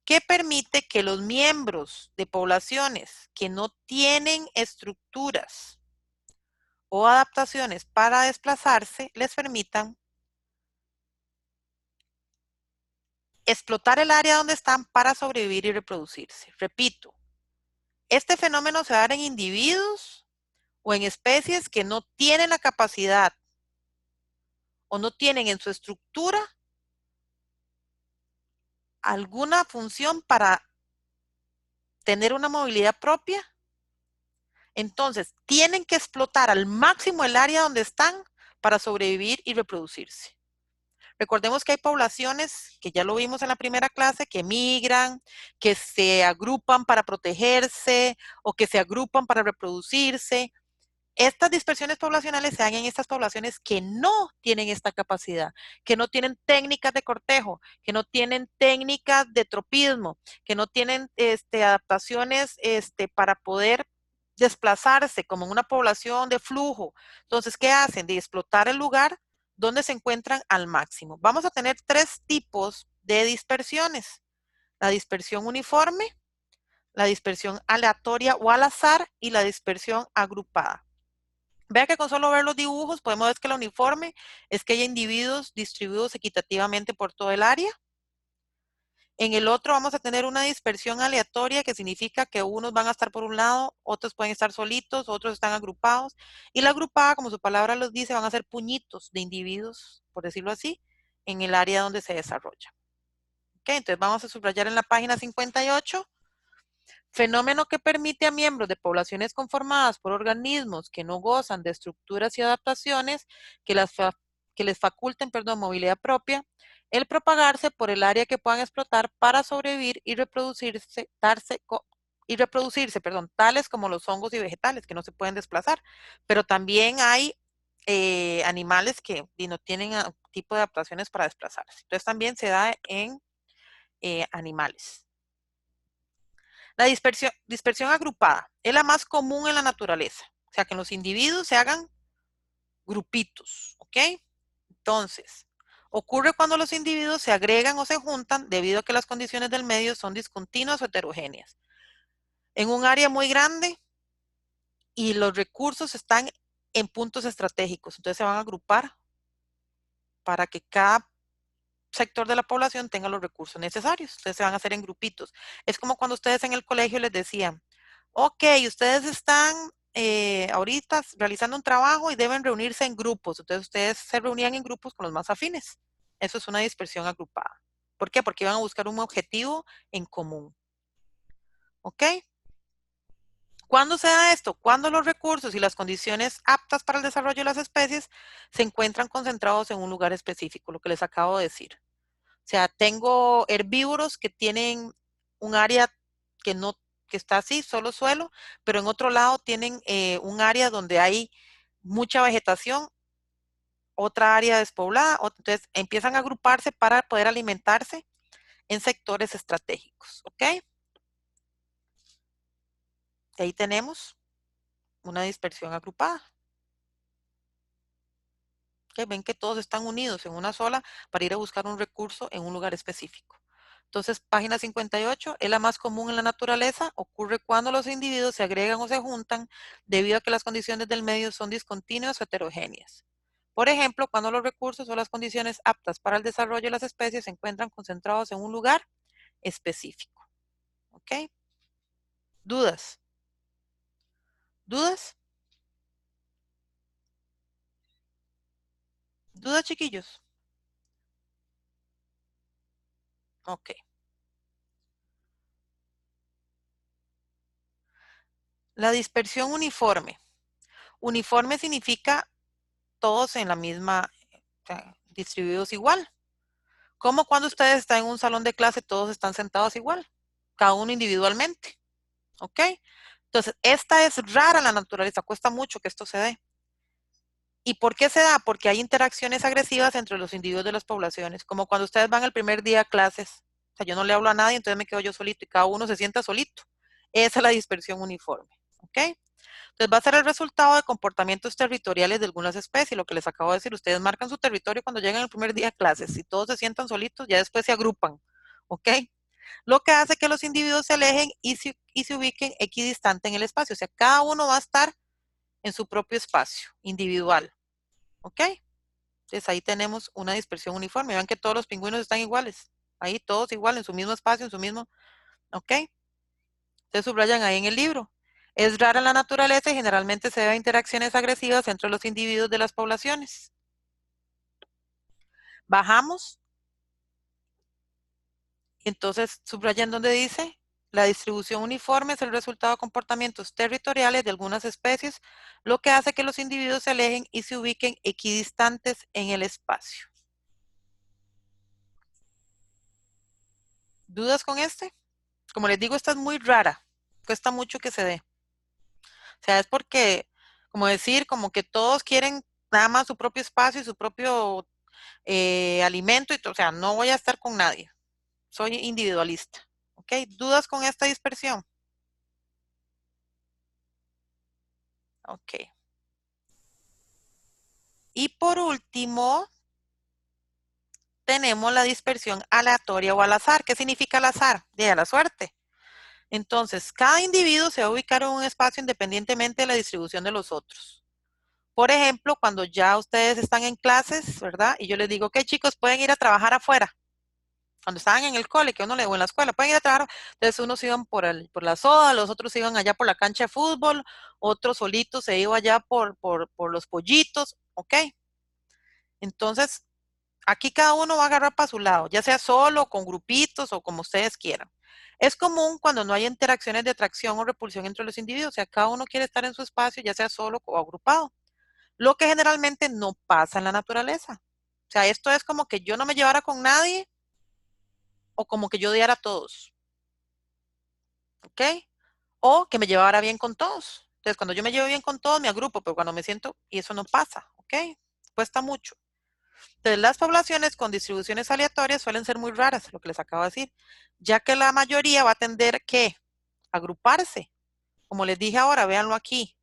Que permite que los miembros de poblaciones que no tienen estructuras o adaptaciones para desplazarse les permitan explotar el área donde están para sobrevivir y reproducirse. Repito, este fenómeno se da en individuos o en especies que no tienen la capacidad o no tienen en su estructura alguna función para tener una movilidad propia. Entonces, tienen que explotar al máximo el área donde están para sobrevivir y reproducirse. Recordemos que hay poblaciones, que ya lo vimos en la primera clase, que migran, que se agrupan para protegerse o que se agrupan para reproducirse. Estas dispersiones poblacionales se dan en estas poblaciones que no tienen esta capacidad, que no tienen técnicas de cortejo, que no tienen técnicas de tropismo, que no tienen adaptaciones para poder desplazarse como en una población de flujo. Entonces, ¿qué hacen? De explotar el lugar donde se encuentran al máximo. Vamos a tener tres tipos de dispersiones. La dispersión uniforme, la dispersión aleatoria o al azar y la dispersión agrupada. Vea que con solo ver los dibujos podemos ver que la uniforme es que hay individuos distribuidos equitativamente por todo el área. En el otro vamos a tener una dispersión aleatoria que significa que unos van a estar por un lado, otros pueden estar solitos, otros están agrupados. Y la agrupada, como su palabra los dice, van a ser puñitos de individuos, por decirlo así, en el área donde se desarrolla. ¿Ok? Entonces vamos a subrayar en la página 58. Fenómeno que permite a miembros de poblaciones conformadas por organismos que no gozan de estructuras y adaptaciones que les faculten, movilidad propia, el propagarse por el área que puedan explotar para sobrevivir y reproducirse, tales como los hongos y vegetales que no se pueden desplazar. Pero también hay animales que no tienen tipo de adaptaciones para desplazarse. Entonces también se da en animales. La dispersión agrupada es la más común en la naturaleza. O sea, que los individuos se hagan grupitos, ¿ok? Entonces, ocurre cuando los individuos se agregan o se juntan debido a que las condiciones del medio son discontinuas o heterogéneas. En un área muy grande y los recursos están en puntos estratégicos. Entonces se van a agrupar para que cada sector de la población tenga los recursos necesarios. Entonces se van a hacer en grupitos. Es como cuando ustedes en el colegio les decían, ok, ustedes están ahorita realizando un trabajo y deben reunirse en grupos. Entonces ustedes se reunían en grupos con los más afines. Eso es una dispersión agrupada. ¿Por qué? Porque iban a buscar un objetivo en común. ¿Ok? ¿Cuándo se da esto? Cuando los recursos y las condiciones aptas para el desarrollo de las especies se encuentran concentrados en un lugar específico, lo que les acabo de decir. O sea, tengo herbívoros que tienen un área que no, que está así, solo suelo, pero en otro lado tienen un área donde hay mucha vegetación, otra área despoblada, entonces empiezan a agruparse para poder alimentarse en sectores estratégicos, ¿ok? Y ahí tenemos una dispersión agrupada. ¿Ok? Ven que todos están unidos en una sola para ir a buscar un recurso en un lugar específico. Entonces, página 58 es la más común en la naturaleza, ocurre cuando los individuos se agregan o se juntan debido a que las condiciones del medio son discontinuas o heterogéneas. Por ejemplo, cuando los recursos o las condiciones aptas para el desarrollo de las especies se encuentran concentrados en un lugar específico. ¿Ok? ¿Dudas? ¿Dudas? ¿Dudas, chiquillos? Ok. La dispersión uniforme. Uniforme significa todos en la misma, o sea, distribuidos igual. Como cuando ustedes están en un salón de clase, todos están sentados igual, cada uno individualmente. ¿Ok? Entonces, esta es rara en la naturaleza, cuesta mucho que esto se dé. ¿Y por qué se da? Porque hay interacciones agresivas entre los individuos de las poblaciones, como cuando ustedes van el primer día a clases. O sea, yo no le hablo a nadie, entonces me quedo yo solito y cada uno se sienta solito. Esa es la dispersión uniforme. ¿Ok? Entonces va a ser el resultado de comportamientos territoriales de algunas especies, lo que les acabo de decir. Ustedes marcan su territorio cuando llegan el primer día a clases. Si todos se sientan solitos, ya después se agrupan. ¿Ok? Lo que hace que los individuos se alejen y se ubiquen equidistante en el espacio. O sea, cada uno va a estar en su propio espacio individual. ¿Ok? Entonces ahí tenemos una dispersión uniforme. Vean que todos los pingüinos están iguales. Ahí todos igual, en su mismo espacio, en su mismo. ¿Ok? Ustedes subrayan ahí en el libro. Es rara en la naturaleza y generalmente se debe a interacciones agresivas entre los individuos de las poblaciones. Bajamos. Y entonces subrayan donde dice, la distribución uniforme es el resultado de comportamientos territoriales de algunas especies, lo que hace que los individuos se alejen y se ubiquen equidistantes en el espacio. ¿Dudas con este? Como les digo, esta es muy rara. Cuesta mucho que se dé. O sea, es porque, como decir, como que todos quieren nada más su propio espacio y su propio alimento. O sea, no voy a estar con nadie. Soy individualista. ¿Ok? ¿Dudas con esta dispersión? Ok. Y por último, tenemos la dispersión aleatoria o al azar. ¿Qué significa al azar? De a la suerte. Entonces, cada individuo se va a ubicar en un espacio independientemente de la distribución de los otros. Por ejemplo, cuando ya ustedes están en clases, ¿verdad? Y yo les digo, ok, chicos, pueden ir a trabajar afuera. Cuando estaban en el cole, que uno le o en la escuela, pueden ir a trabajar. Entonces, unos iban por la soda, los otros iban allá por la cancha de fútbol, otros solitos se iban allá por los pollitos, ¿ok? Entonces, aquí cada uno va a agarrar para su lado, ya sea solo, con grupitos o como ustedes quieran. Es común cuando no hay interacciones de atracción o repulsión entre los individuos, o sea, cada uno quiere estar en su espacio, ya sea solo o agrupado, lo que generalmente no pasa en la naturaleza. O sea, esto es como que yo no me llevara con nadie o como que yo odiara a todos, ¿ok? O que me llevara bien con todos. Entonces, cuando yo me llevo bien con todos, me agrupo, pero cuando me siento, y eso no pasa, ¿ok? Cuesta mucho. Entonces, las poblaciones con distribuciones aleatorias suelen ser muy raras, lo que les acabo de decir, ya que la mayoría va a tender que agruparse. Como les dije ahora, véanlo aquí.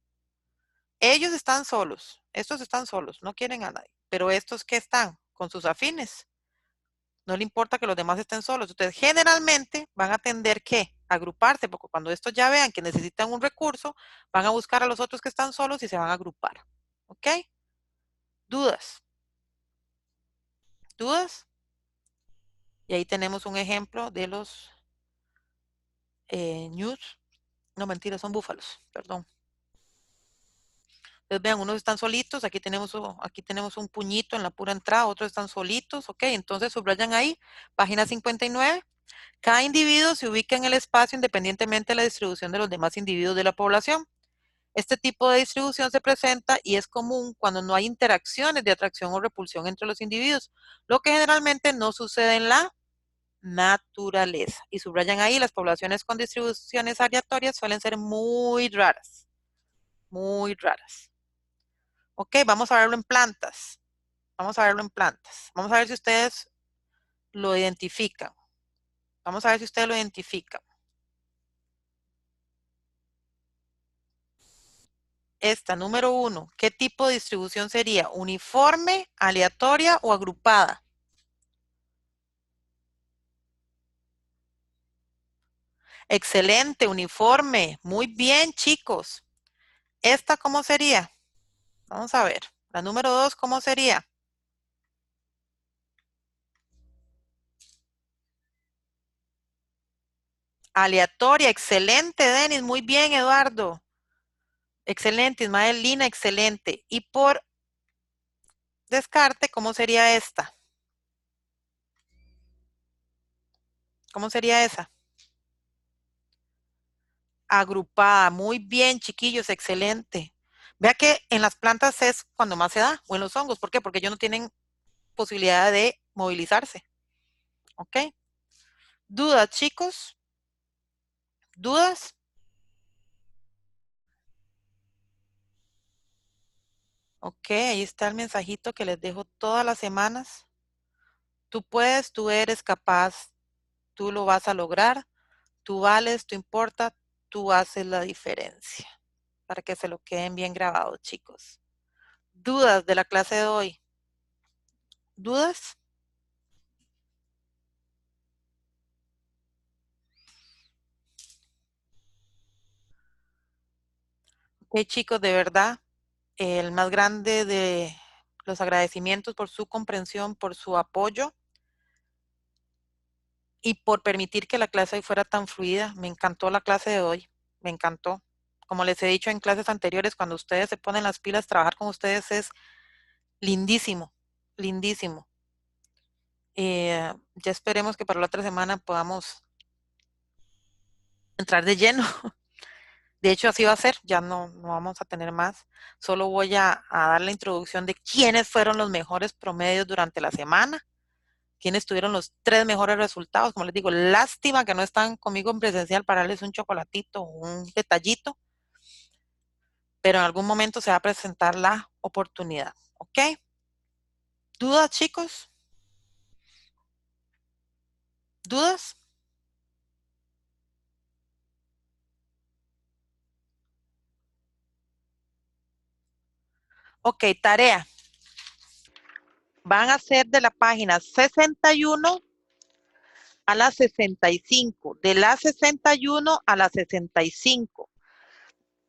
Ellos están solos, estos están solos, no quieren a nadie, pero estos que están con sus afines, no le importa que los demás estén solos. Ustedes generalmente van a tender que agruparse, porque cuando estos ya vean que necesitan un recurso, van a buscar a los otros que están solos y se van a agrupar. ¿Ok? ¿Dudas? ¿Dudas? Y ahí tenemos un ejemplo de los news. No, mentira, son búfalos, perdón. Entonces vean, unos están solitos, aquí tenemos un puñito en la pura entrada, otros están solitos, ok, entonces subrayan ahí, página 59. Cada individuo se ubica en el espacio independientemente de la distribución de los demás individuos de la población. Este tipo de distribución se presenta y es común cuando no hay interacciones de atracción o repulsión entre los individuos, lo que generalmente no sucede en la naturaleza. Y subrayan ahí, las poblaciones con distribuciones aleatorias suelen ser muy raras, muy raras. Ok, vamos a verlo en plantas. Vamos a verlo en plantas. Vamos a ver si ustedes lo identifican. Vamos a ver si ustedes lo identifican. Esta, número 1, ¿qué tipo de distribución sería? ¿Uniforme, aleatoria o agrupada? Excelente, uniforme. Muy bien, chicos. ¿Esta cómo sería? Vamos a ver. La número 2, ¿cómo sería? Aleatoria, excelente, Denis. Muy bien, Eduardo. Excelente, Ismael Lina, excelente. Y por descarte, ¿cómo sería esta? ¿Cómo sería esa? Agrupada. Muy bien, chiquillos, excelente. Vea que en las plantas es cuando más se da, o en los hongos. ¿Por qué? Porque ellos no tienen posibilidad de movilizarse. ¿Ok? ¿Dudas, chicos? ¿Dudas? Ok, ahí está el mensajito que les dejo todas las semanas. Tú puedes, tú eres capaz, tú lo vas a lograr, tú vales, tú importa, tú haces la diferencia. Para que se lo queden bien grabados, chicos. ¿Dudas de la clase de hoy? ¿Dudas? Ok, chicos, de verdad, el más grande de los agradecimientos por su comprensión, por su apoyo y por permitir que la clase hoy fuera tan fluida. Me encantó la clase de hoy, me encantó. Como les he dicho en clases anteriores, cuando ustedes se ponen las pilas, trabajar con ustedes es lindísimo, lindísimo. Ya esperemos que para la otra semana podamos entrar de lleno. De hecho, así va a ser, ya no vamos a tener más. Solo voy a dar la introducción de quiénes fueron los mejores promedios durante la semana, quiénes tuvieron los 3 mejores resultados. Como les digo, lástima que no están conmigo en presencial para darles un chocolatito o un detallito, pero en algún momento se va a presentar la oportunidad. ¿Ok? ¿Dudas, chicos? ¿Dudas? Ok, tarea. Van a ser de la página 61 a la 65, de la 61 a la 65,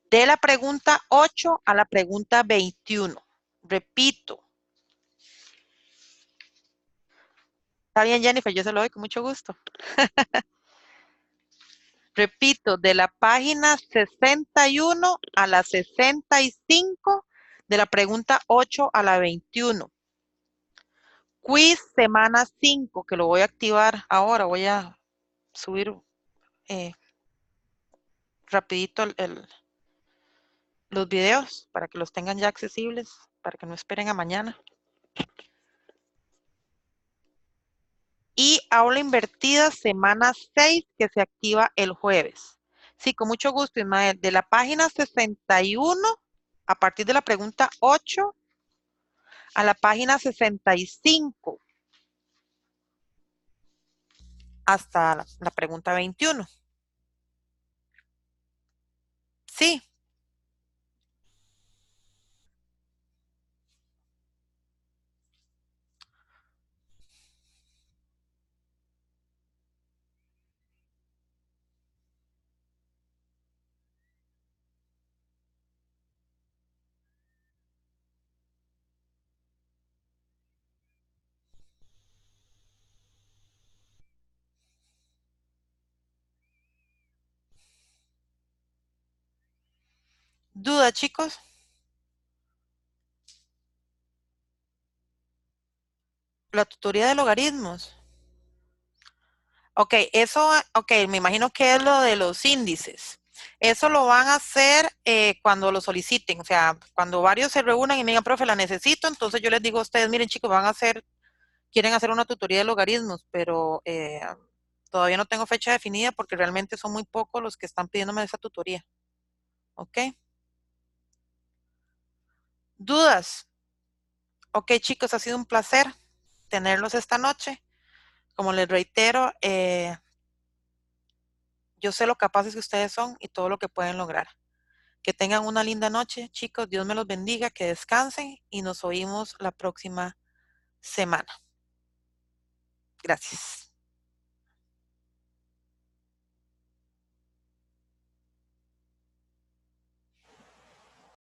de la pregunta 8 a la pregunta 21. Repito. Está bien, Jennifer, yo se lo doy con mucho gusto. Repito, de la página 61 a la 65, de la pregunta 8 a la 21. Quiz semana 5, que lo voy a activar ahora. Voy a subir eh, rapidito los videos para que los tengan ya accesibles, para que no esperen a mañana. Y aula invertida semana 6, que se activa el jueves. Sí, con mucho gusto, Ismael. De la página 61, a partir de la pregunta 8, a la página 65, hasta la pregunta 21. Sí, duda, chicos. La tutoría de logaritmos. Ok, eso, ok, me imagino que es lo de los índices. Eso lo van a hacer cuando lo soliciten, o sea, cuando varios se reúnan y me digan, profe, la necesito, entonces yo les digo a ustedes, miren chicos, quieren hacer una tutoría de logaritmos, pero todavía no tengo fecha definida porque realmente son muy pocos los que están pidiéndome esa tutoría. ¿Ok? ¿Dudas? Ok, chicos, ha sido un placer tenerlos esta noche. Como les reitero, yo sé lo capaces que ustedes son y todo lo que pueden lograr. Que tengan una linda noche, chicos. Dios me los bendiga, que descansen y nos oímos la próxima semana. Gracias.